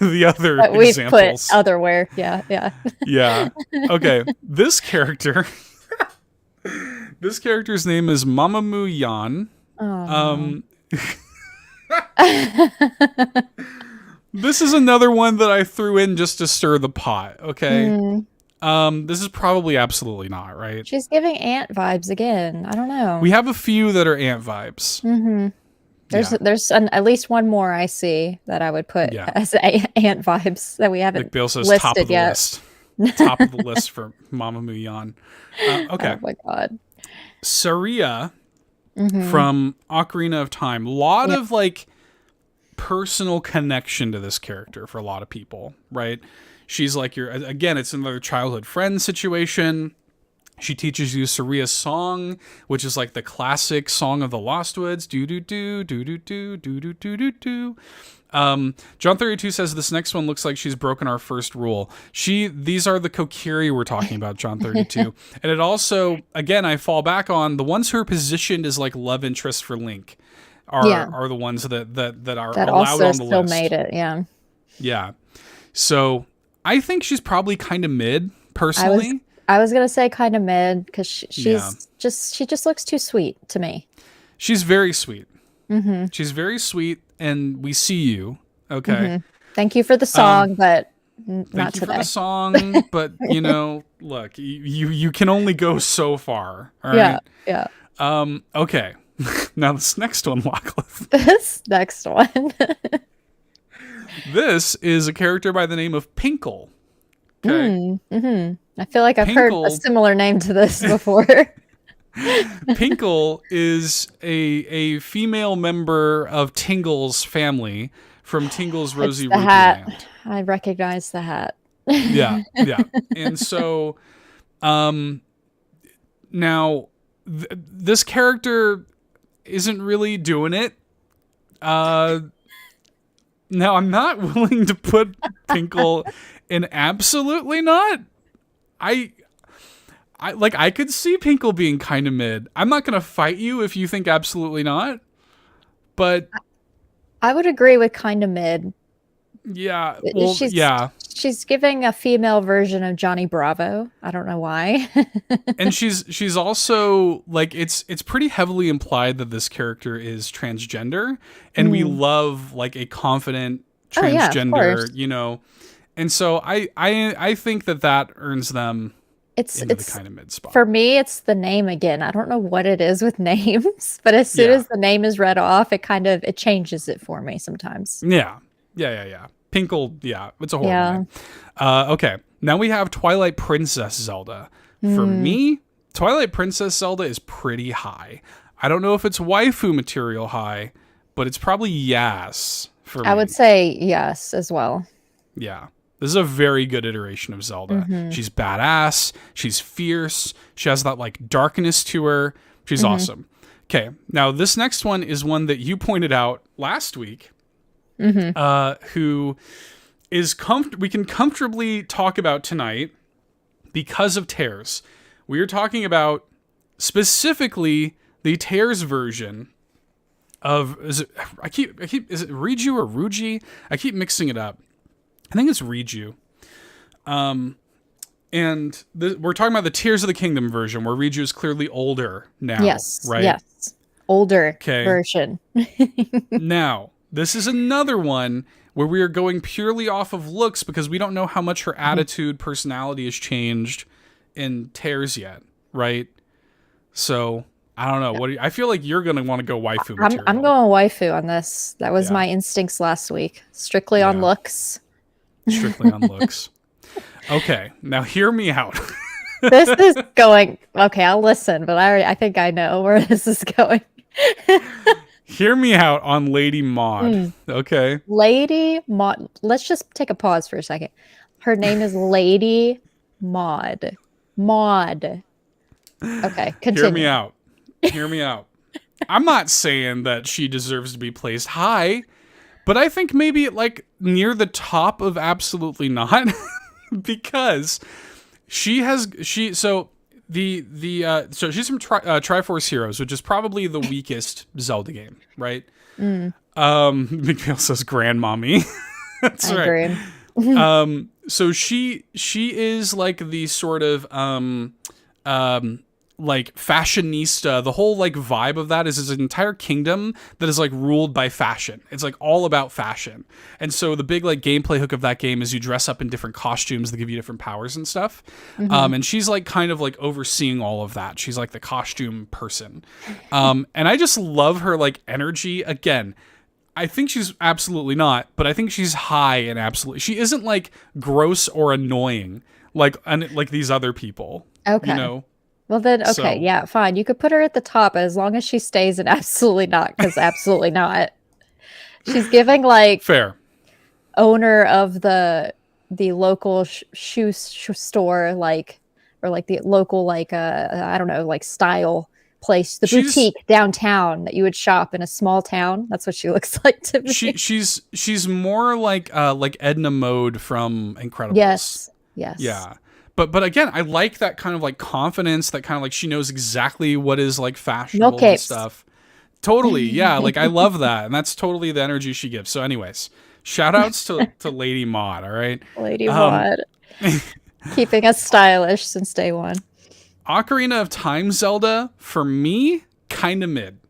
the other that we've examples. Put otherwhere. Yeah. Yeah. Okay. This character. This character's name is Mamamoo Yan. This is another one that I threw in just to stir the pot. Okay. This is probably absolutely not, right? She's giving ant vibes again. I don't know. We have a few that are ant vibes. There's at least one more I see that I would put as ant vibes that we haven't like Bill says, listed top of the yet. list. Top of the list for Mamamoo Yan. Okay. Oh my god. Saria from Ocarina of Time. A lot of like personal connection to this character for a lot of people, right? She's like it's another childhood friend situation. She teaches you Saria's song, which is like the classic song of the Lost Woods. Do do do do do do do do do do do. John 32 says this next one looks like she's broken our first rule. These are the Kokiri we're talking about, John 32. And it also, again, I fall back on the ones who are positioned as like love interests for Link are the ones that are that allowed also on the still list. made it, yeah. Yeah. So I think she's probably kind of mid, personally. I was gonna say kind of mid because she just looks too sweet to me. She's very sweet. She's very sweet, and we see you. Okay. Thank you for the song, but not thank you today. for the song, but you know, look, you can only go so far. All right. Yeah. Okay. Now this next one, Lachlan. This next one. This is a character by the name of Pinkle. Okay. I feel like I've heard a similar name to this before. Pinkle is a female member of Tingle's family from Tingle's Rosy It's the Rupee hat. Land. I recognize the hat. Yeah. And so, now this character isn't really doing it. Now I'm not willing to put Pinkle in absolutely not. I could see Pinkle being kind of mid. I'm not going to fight you if you think absolutely not. But I would agree with kind of mid. Yeah. Well, She's giving a female version of Johnny Bravo. I don't know why. And she's also like it's pretty heavily implied that this character is transgender, and we love like a confident transgender, you know. And so I think that earns them into the kind of mid spot. For me, it's the name again. I don't know what it is with names, but as soon as the name is read off, it changes it for me sometimes. Yeah. Pinkle, it's a horrible name. Okay, now we have Twilight Princess Zelda. For me, Twilight Princess Zelda is pretty high. I don't know if it's waifu material high, but it's probably yes for me. I would say yes as well. Yeah. This is a very good iteration of Zelda. She's badass. She's fierce. She has that like darkness to her. She's awesome. Okay. Now this next one is one that you pointed out last week, who is we can comfortably talk about tonight because of Tears. We are talking about specifically the Tears version of, is it Riju or Ruji? I keep mixing it up. I think it's Riju. And we're talking about the Tears of the Kingdom version, where Riju is clearly older now. Yes. Right? Yes. Older version. Now, this is another one where we are going purely off of looks because we don't know how much her attitude, personality has changed in Tears yet, right? So, I don't know. I feel like you're going to want to go waifu material. I'm going waifu on this. That was my instincts last week. Strictly on looks. Strictly on looks. Okay, now hear me out. This is going... Okay, I'll listen, but I think I know where this is going. Hear me out on Lady Maud, okay? Lady Maud. Let's just take a pause for a second. Her name is Lady Maud. Maud. Okay, continue. Hear me out. Hear me out. I'm not saying that she deserves to be placed high, but I think maybe like near the top of absolutely not, because so she's from Triforce Heroes, which is probably the weakest Zelda game, right? McNeil says grandmommy. That's right. Agree. So she is like the sort of like fashionista. The whole like vibe of that is an entire kingdom that is like ruled by fashion. It's like all about fashion. And so the big like gameplay hook of that game is you dress up in different costumes that give you different powers and stuff. And she's like kind of like overseeing all of that. She's like the costume person. And I just love her like energy. Again, I think she's absolutely not, but I think she's high and absolutely. She isn't like gross or annoying like these other people. Okay. You know? Well then, okay, yeah, fine. You could put her at the top as long as she stays in absolutely not, because absolutely not. She's giving like fair owner of the local shoe store, like, or like the local like I don't know, like style place, the boutique downtown that you would shop in a small town. That's what she looks like to me. She's more like Edna Mode from Incredibles. Yes. Yeah. But again, I like that kind of like confidence, that kind of like she knows exactly what is like fashionable and stuff. Totally, yeah. Like I love that, and that's totally the energy she gives. So, anyways, shout outs to Lady Maud. All right, Lady Maud, keeping us stylish since day one. Ocarina of Time Zelda for me, kind of mid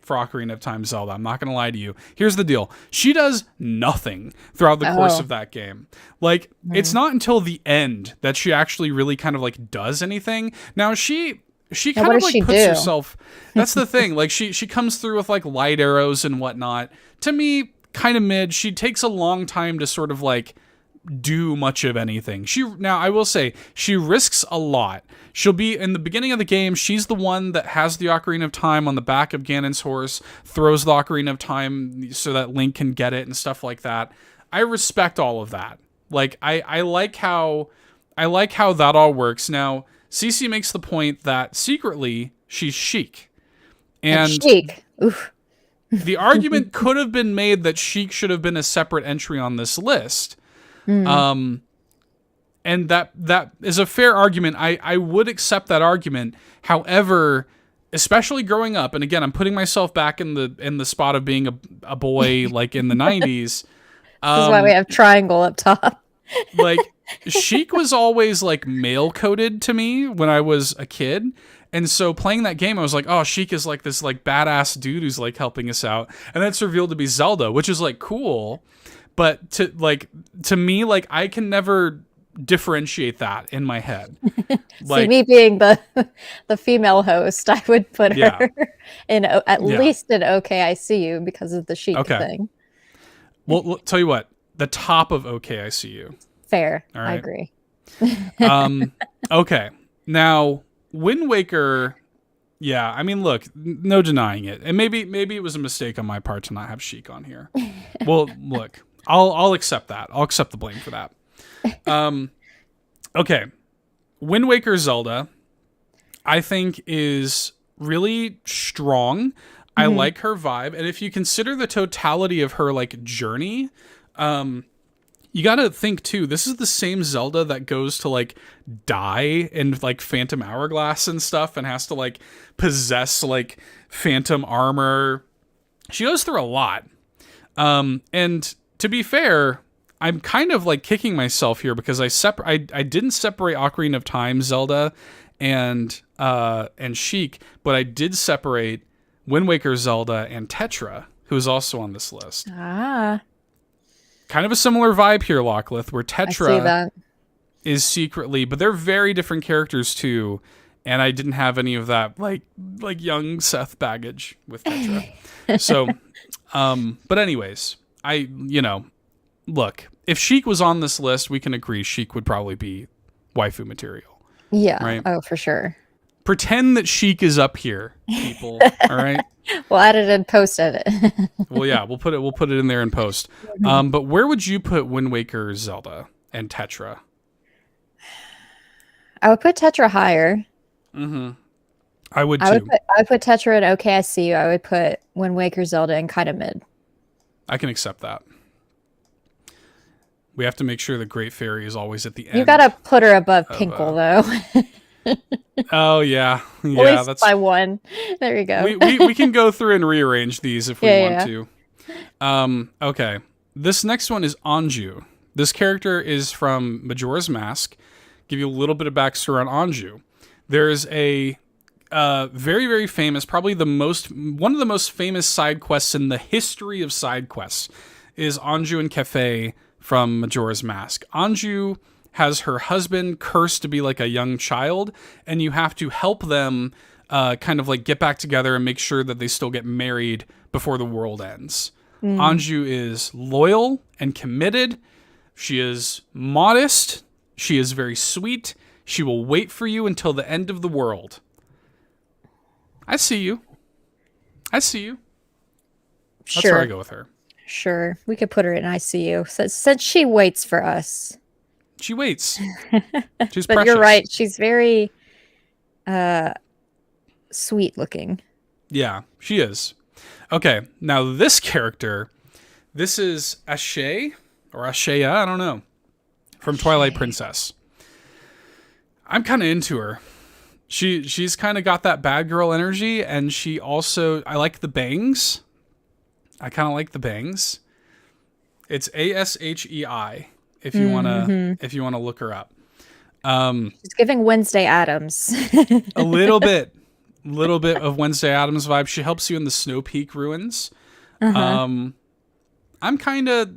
for Ocarina of Time Zelda. I'm not going to lie to you. Here's the deal. She does nothing throughout the course of that game. Like, it's not until the end that she actually really kind of like does anything. Now, she kind of like puts herself... That's the thing. Like, she comes through with like light arrows and whatnot. To me, kind of mid. She takes a long time to sort of like do much of anything. Now, I will say, she risks a lot. She'll be in the beginning of the game. She's the one that has the Ocarina of Time on the back of Ganon's horse, throws the Ocarina of Time so that Link can get it and stuff like that. I respect all of that. Like, I like how that all works. Now, Cece makes the point that secretly she's Sheik. And Sheik. Oof. The argument could have been made that Sheik should have been a separate entry on this list. And that is a fair argument. I would accept that argument. However, especially growing up, and again, I'm putting myself back in the spot of being a boy like in the 90s. This is why we have triangle up top. Like, Sheik was always like male coded to me when I was a kid. And so playing that game, I was like, oh, Sheik is like this like badass dude who's like helping us out. And that's revealed to be Zelda, which is like cool. But to me, like, I can never differentiate that in my head. Like, see, me being the female host, I would put her in at least in OK, I See You because of the Sheik thing. Well, tell you what, the top of OK, I See You. Fair. All right. I agree. Okay. Now, Wind Waker Yeah, I mean, look, no denying it, and maybe it was a mistake on my part to not have Sheik on here. Well, look, I'll accept that. I'll accept the blame for that. Okay, Wind Waker Zelda, I think, is really strong. I like her vibe, and if you consider the totality of her like journey, you got to think too, this is the same Zelda that goes to like die in like Phantom Hourglass and stuff and has to like possess like phantom armor. She goes through a lot. And to be fair, I'm kind of like kicking myself here because I didn't separate Ocarina of Time Zelda and Sheik, but I did separate Wind Waker Zelda and Tetra, who is also on this list. Kind of a similar vibe here, Locklith, where Tetra is secretly, but they're very different characters too. And I didn't have any of that like young Seth baggage with Tetra. So, but anyways, look, if Sheik was on this list, we can agree Sheik would probably be waifu material. Yeah. Right? Oh, for sure. Pretend that Sheik is up here, people. All right. We'll add it in post edit. Well, yeah, we'll put it in there in post. But where would you put Wind Waker Zelda and Tetra? I would put Tetra higher. I would too. I would put Tetra at OKICU. I would put Wind Waker Zelda in kind of mid. I can accept that. We have to make sure the Great Fairy is always at the end. You gotta put her above Pinkle though. Oh yeah, At least that's by one. There you go. we can go through and rearrange these if we want to. Okay, this next one is Anju. This character is from Majora's Mask. Give you a little bit of backstory on Anju. There's a very, very famous, probably one of the most famous side quests in the history of side quests is Anju and Cafe from Majora's Mask. Anju has her husband cursed to be like a young child, and you have to help them kind of like get back together and make sure that they still get married before the world ends. Anju is loyal and committed. She is modest. She is very sweet. She will wait for you until the end of the world. I see you. That's where I go with her. Sure. We could put her in ICU since she waits for us. She waits. She's but precious. You're right. She's very sweet looking. Yeah, she is. Okay, now this character, this is Ashe or Ashea, I don't know, from Twilight Princess. I'm kind of into her. She's kind of got that bad girl energy, and she also, I like the bangs. I kind of like the bangs. It's Ashei. If you wanna look her up. She's giving Wednesday Addams. a little bit of Wednesday Addams vibe. She helps you in the Snow Peak ruins. I'm kind of,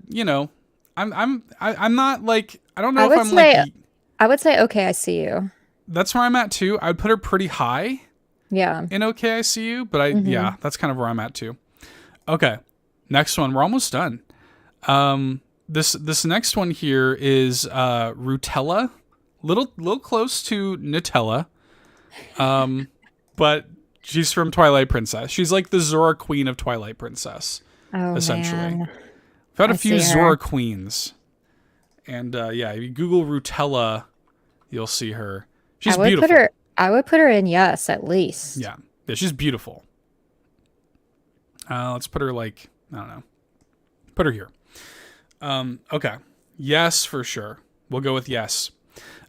I'm not like, I don't know if I'm like. I would say okay, I see you. That's where I'm at too. I would put her pretty high. Yeah. In okay, I see you, but yeah, that's kind of where I'm at too. Okay, next one. We're almost done. This next one here is Rutella, little close to Nutella, but she's from Twilight Princess. She's like the Zora Queen of Twilight Princess, essentially. Man. I've had a few Zora Queens, and if you Google Rutella, you'll see her. She's beautiful. I would put her in yes, at least. Yeah, she's beautiful. Let's put her like, I don't know. Put her here. Okay. Yes, for sure. We'll go with yes.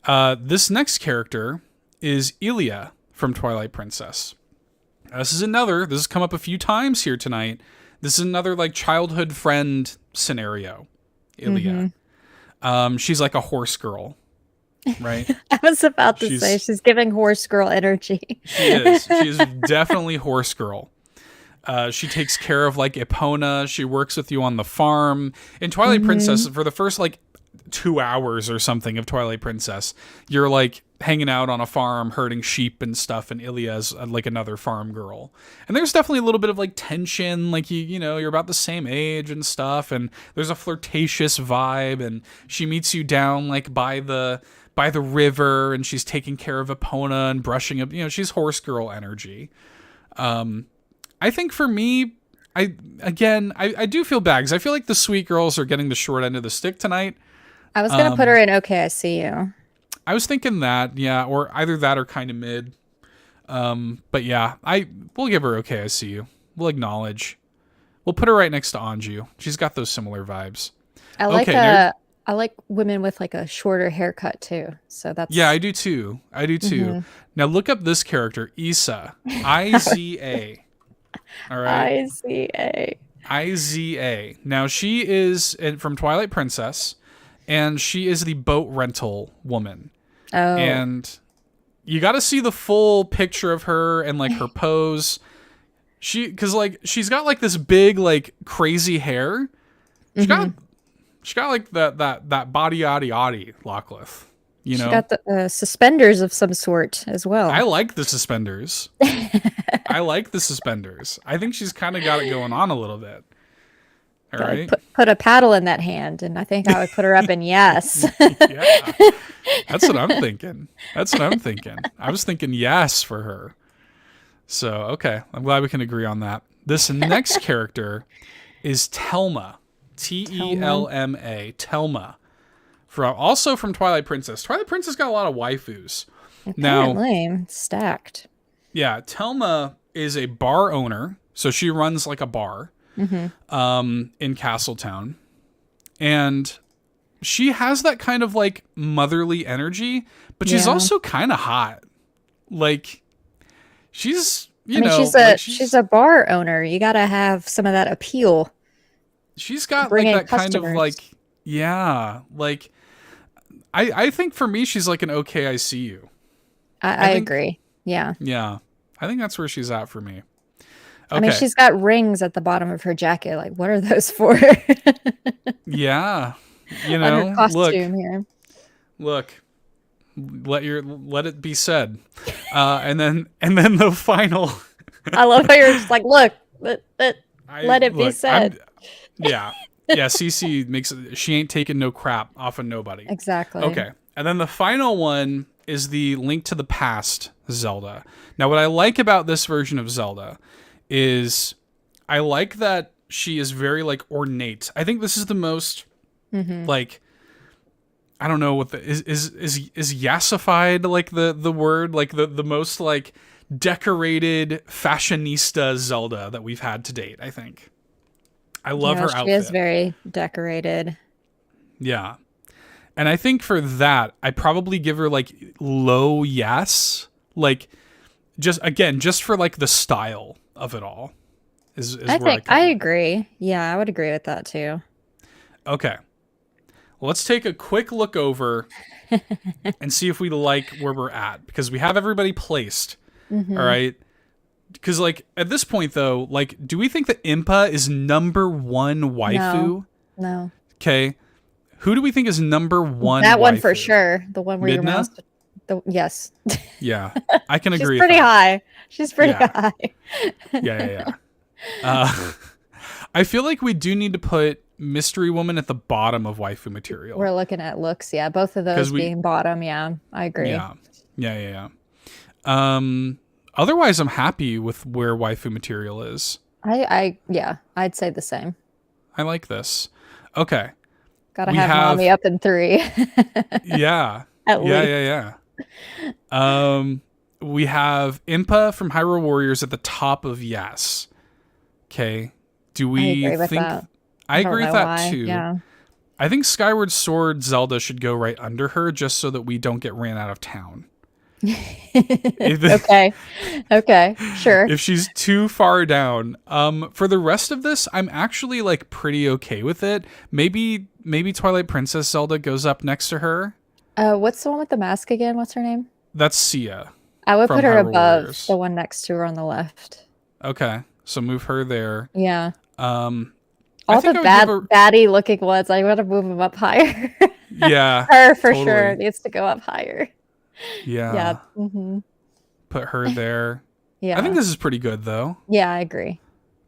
This next character is Ilia from Twilight Princess. This has come up a few times here tonight. This is another like childhood friend scenario. Ilia. She's like a horse girl, right? I was about to say she's giving horse girl energy. She is. She is definitely horse girl. She takes care of like Epona. She works with you on the farm. In Twilight Princess, for the first like 2 hours or something of Twilight Princess, you're like hanging out on a farm, herding sheep and stuff, and Ilia's like another farm girl. And there's definitely a little bit of like tension, like you're about the same age and stuff, and there's a flirtatious vibe, and she meets you down like by the by the river and she's taking care of Epona and brushing up. You know, she's horse girl energy. I think for me, I do feel bad because I feel like the sweet girls are getting the short end of the stick tonight. I was gonna put her in Okay, I See You. I was thinking that, yeah, or either that or kind of mid. But yeah, we'll give her Okay, I See You. We'll acknowledge. We'll put her right next to Anju. She's got those similar vibes. I like women with like a shorter haircut too. So that's I do too. Mm-hmm. Now look up this character, Issa. Iza. All right. Iza. Now she is from Twilight Princess, and she is the boat rental woman. Oh. And you got to see the full picture of her and like her pose. Because like she's got like this big like crazy hair. She got like that body yaddy Lockleth. You know, she got the suspenders of some sort as well. I like the suspenders. I think she's kind of got it going on a little bit. All right. Put a paddle in that hand, and I think I would put her up in yes. Yeah. That's what I'm thinking. I was thinking yes for her. So, okay. I'm glad we can agree on that. This next character is Telma. Telma. Telma. Also from Twilight Princess. Twilight Princess got a lot of waifus. Apparently, now, stacked. Yeah, Telma is a bar owner. So she runs like a bar in Castletown. And she has that kind of like motherly energy, but she's also kind of hot. Like, she's, she's a bar owner. You got to have some of that appeal. She's got like that kind of like, like, I think for me, she's like an Okay, I See You. I agree. Yeah. Yeah. I think that's where she's at for me. Okay. I mean, she's got rings at the bottom of her jacket. Like, what are those for? Yeah. You know, her costume here. Look, let it be said. And then the final. I love how you're just like, look, let it be said. Yeah. Cece she ain't taking no crap off of nobody. Exactly. Okay. And then the final one is the Link to the Past Zelda. Now, what I like about this version of Zelda is I like that she is very like ornate. I think this is the most like, I don't know what is yassified like the word, like the most like decorated fashionista Zelda that we've had to date, I think. I love her outfit. She is very decorated. Yeah. And I think for that, I probably give her like low yes. Like just for like the style of it all. I agree. Yeah, I would agree with that too. Okay. Well, let's take a quick look over and see if we like where we're at, because we have everybody placed. All right. Because, like, at this point, though, like, do we think that Impa is number one waifu? No. Okay. Who do we think is number one That waifu? one for sure. The one where your mouse... Yes. Yeah. I can agree She's pretty high. She's pretty high. Yeah. I feel like we do need to put Mystery Woman at the bottom of waifu material. We're looking at looks, yeah. Both of those being bottom, yeah. I agree. Yeah. Otherwise, I'm happy with where waifu material is. I'd say the same. I like this. Okay. Gotta have mommy up in 3. Yeah. At least. Yeah. We have Impa from Hyrule Warriors at the top of yes. Okay. Do we think... that. I agree with that too. Yeah. I think Skyward Sword Zelda should go right under her just so that we don't get ran out of town. Okay, sure. If she's too far down, for the rest of this, I'm actually like pretty okay with it. Maybe Twilight Princess Zelda goes up next to her. What's the one with the mask again? What's her name? That's Sia. I would put her above the one next to her on the left. Okay, so move her there. Yeah. All the baddie looking ones, I want to move them up higher. Yeah. Her for sure needs to go up higher. Yeah. Put her there. Yeah. I think this is pretty good though. Yeah, I agree.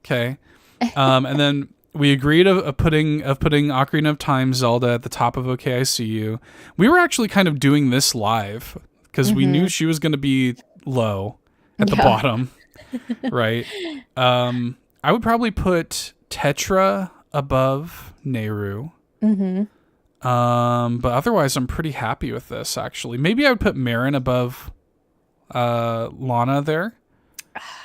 Okay. And then We agreed of putting Ocarina of Time Zelda at the top of OK I See You. We were actually kind of doing this live because we knew she was going to be low at the bottom, right? I would probably put Tetra above Nehru. But otherwise, I'm pretty happy with this, actually. Maybe I would put Marin above Lana there.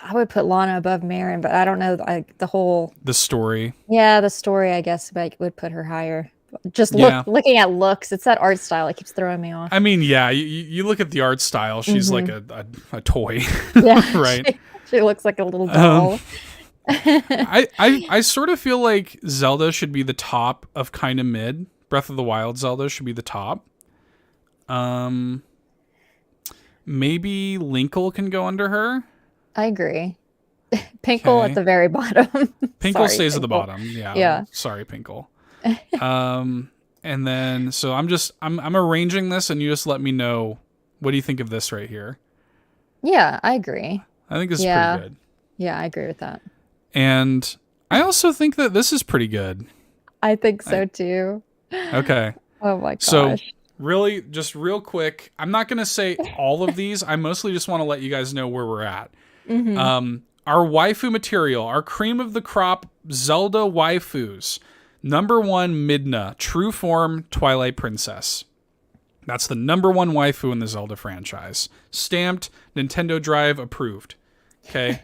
I would put Lana above Marin, but I don't know the story. Yeah, the story, I guess, but I would put her higher. Just looking at looks, it's that art style that keeps throwing me off. I mean, yeah, you look at the art style, she's like a toy. Yeah, right? She looks like a little doll. I sort of feel like Zelda should be the top of kind of mid. Breath of the Wild Zelda should be the top. Maybe Linkle can go under her. I agree. Pinkle at the very bottom. Pinkle stays at the bottom. Yeah. Sorry, Pinkle. And then so I'm arranging this, and you just let me know, what do you think of this right here? Yeah, I agree. I think this is pretty good. Yeah, I agree with that. And I also think that this is pretty good. I think so too. Okay. Oh my gosh. So really, just real quick, I'm not going to say all of these. I mostly just want to let you guys know where we're at. Our waifu material, our cream of the crop Zelda waifus. Number 1, Midna, True Form Twilight Princess. That's the number 1 waifu in the Zelda franchise. Stamped, Nintendo Drive approved. Okay.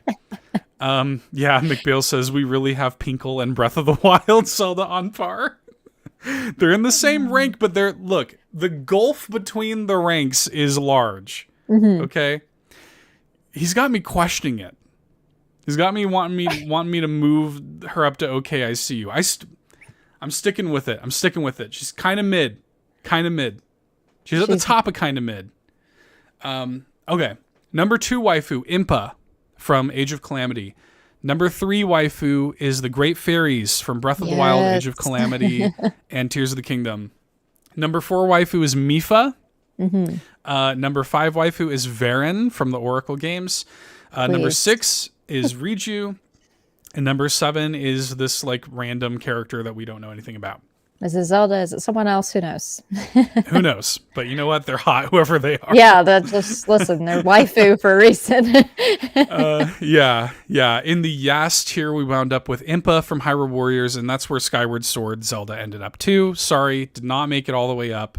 McBeal says we really have Pinkle and Breath of the Wild Zelda on par. They're in the same rank, but the gulf between the ranks is large. Okay. He's got me questioning it. He's got me wanting me to move her up to OK I See You. I'm sticking with it. She's kind of mid. She's at the top of kind of mid. Okay. Number 2 waifu, Impa from Age of Calamity. Number 3 waifu is the Great Fairies from Breath of the Wild, Age of Calamity, and Tears of the Kingdom. Number 4 waifu is Mifa. Number 5 waifu is Varen from the Oracle games. Number 6 is Riju. And number 7 is this like random character that we don't know anything about. Is it Zelda? Is it someone else? Who knows? Who knows? But you know what? They're hot, whoever they are. Yeah, listen, they're waifu for a reason. Yeah. In the Yas tier, we wound up with Impa from Hyrule Warriors, and that's where Skyward Sword Zelda ended up too. Sorry, did not make it all the way up.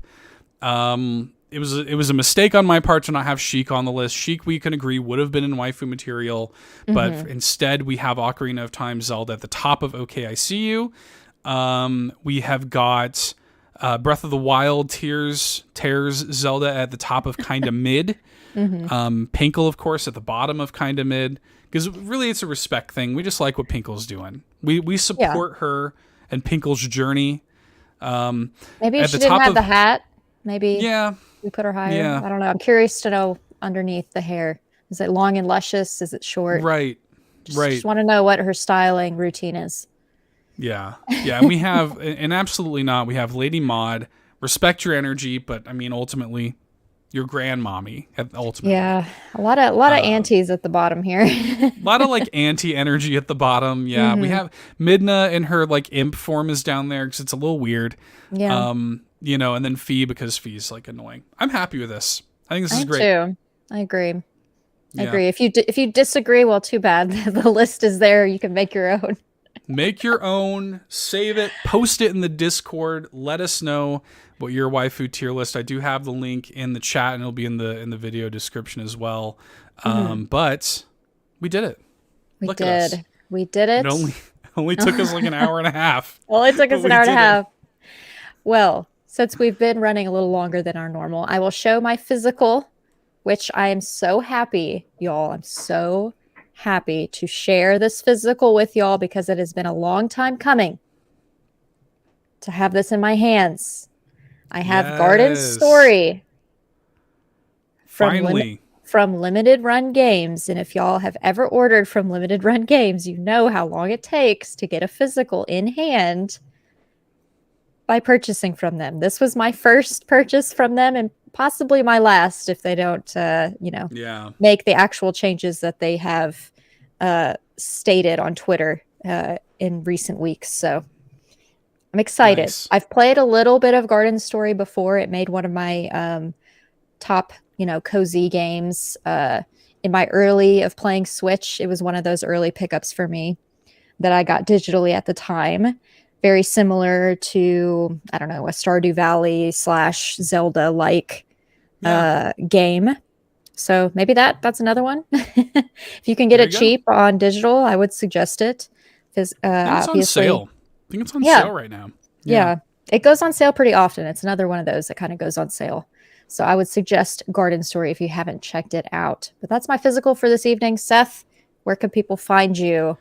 It was a mistake on my part to not have Sheik on the list. Sheik, we can agree, would have been in waifu material, but instead we have Ocarina of Time Zelda at the top of OK I See You. We have got Breath of the Wild Tears Zelda at the top of kind of mid. Pinkle, of course, at the bottom of kind of mid. Because really it's a respect thing. We just like what Pinkle's doing. We support her and Pinkle's journey. Maybe if she didn't have the hat, maybe we put her higher. Yeah. I don't know. I'm curious to know underneath the hair. Is it long and luscious? Is it short? Right. Just want to know what her styling routine is. Yeah. And we have, and absolutely not, we have Lady Maud. Respect your energy, but I mean, ultimately, your grandmommy. Ultimately, yeah, a lot of aunties at the bottom here. A lot of like auntie energy at the bottom. Yeah, we have Midna in her like imp form is down there because it's a little weird. Yeah. And then Fee because Fee's like annoying. I'm happy with this. I think this is great. Too. I agree. I agree. If you disagree, well, too bad. The list is there. You can make your own. Make your own, save it, post it in the Discord. Let us know what your waifu tier list. I do have the link in the chat, and it'll be in the video description as well. But we did it. We did it. It only took us like an hour and a half. Only took us an hour and a half. Well, since we've been running a little longer than our normal, I will show my physical, which I am so happy, y'all. I'm so happy to share this physical with y'all because it has been a long time coming to have this in my hands. I have Garden Story finally from Limited Run Games, and if y'all have ever ordered from Limited Run Games, you know how long it takes to get a physical in hand by purchasing from them. This was my first purchase from them and possibly my last if they don't make the actual changes that they have stated on Twitter in recent weeks. So I'm excited. Nice. I've played a little bit of Garden Story before. It made one of my top, cozy games in my early of playing Switch. It was one of those early pickups for me that I got digitally at the time. Very similar to, I don't know, a Stardew Valley / Zelda like game. So maybe that's another one. If you can get it cheap on digital, I would suggest it. Because I think it's obviously, on sale. I think it's on sale right now. Yeah, it goes on sale pretty often. It's another one of those that kind of goes on sale. So I would suggest Garden Story if you haven't checked it out. But that's my physical for this evening. Seth, where can people find you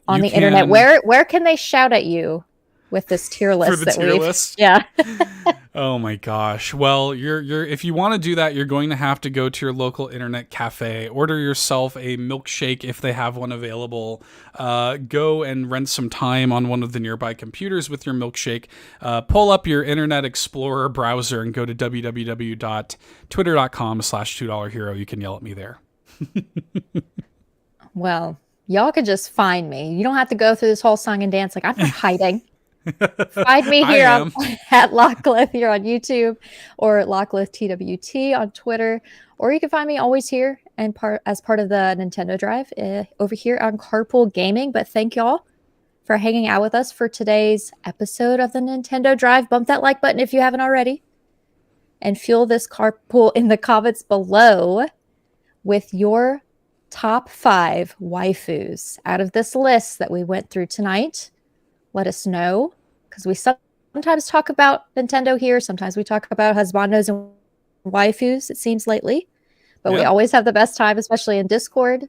on the internet? Where can they shout at you with this tier list? For the tier list? Yeah. Oh my gosh. Well, you're if you want to do that, you're going to have to go to your local internet cafe, order yourself a milkshake if they have one available. Go and rent some time on one of the nearby computers with your milkshake. Pull up your Internet Explorer browser and go to www.twitter.com/$2hero. You can yell at me there. Well, y'all could just find me. You don't have to go through this whole song and dance. Like, I'm not hiding. Find me here at Locklith here on YouTube, or Locklith TWT on Twitter, or you can find me always here and as part of the Nintendo Drive over here on Carpool Gaming. But thank y'all for hanging out with us for today's episode of the Nintendo Drive. Bump that like button if you haven't already, and fuel this carpool in the comments below with your top 5 waifus out of this list that we went through tonight. Let us know, because we sometimes talk about Nintendo here. Sometimes we talk about husbandos and waifus, it seems lately. But we always have the best time, especially in Discord.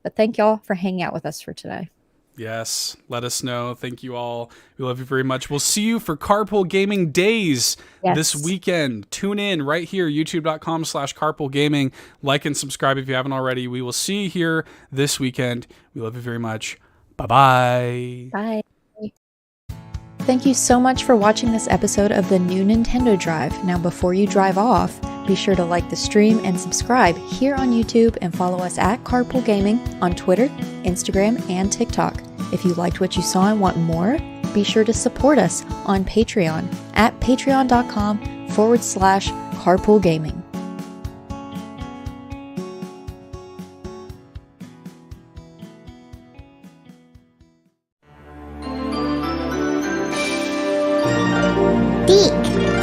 But thank y'all for hanging out with us for today. Yes, let us know. Thank you all. We love you very much. We'll see you for Carpool Gaming Days this weekend. Tune in right here, youtube.com/carpoolgaming. Like and subscribe if you haven't already. We will see you here this weekend. We love you very much. Bye-bye. Bye. Thank you so much for watching this episode of the new Nintendo Drive. Now, before you drive off, be sure to like the stream and subscribe here on YouTube, and follow us at Carpool Gaming on Twitter, Instagram, and TikTok. If you liked what you saw and want more, be sure to support us on Patreon at patreon.com/Carpool Gaming. Deek.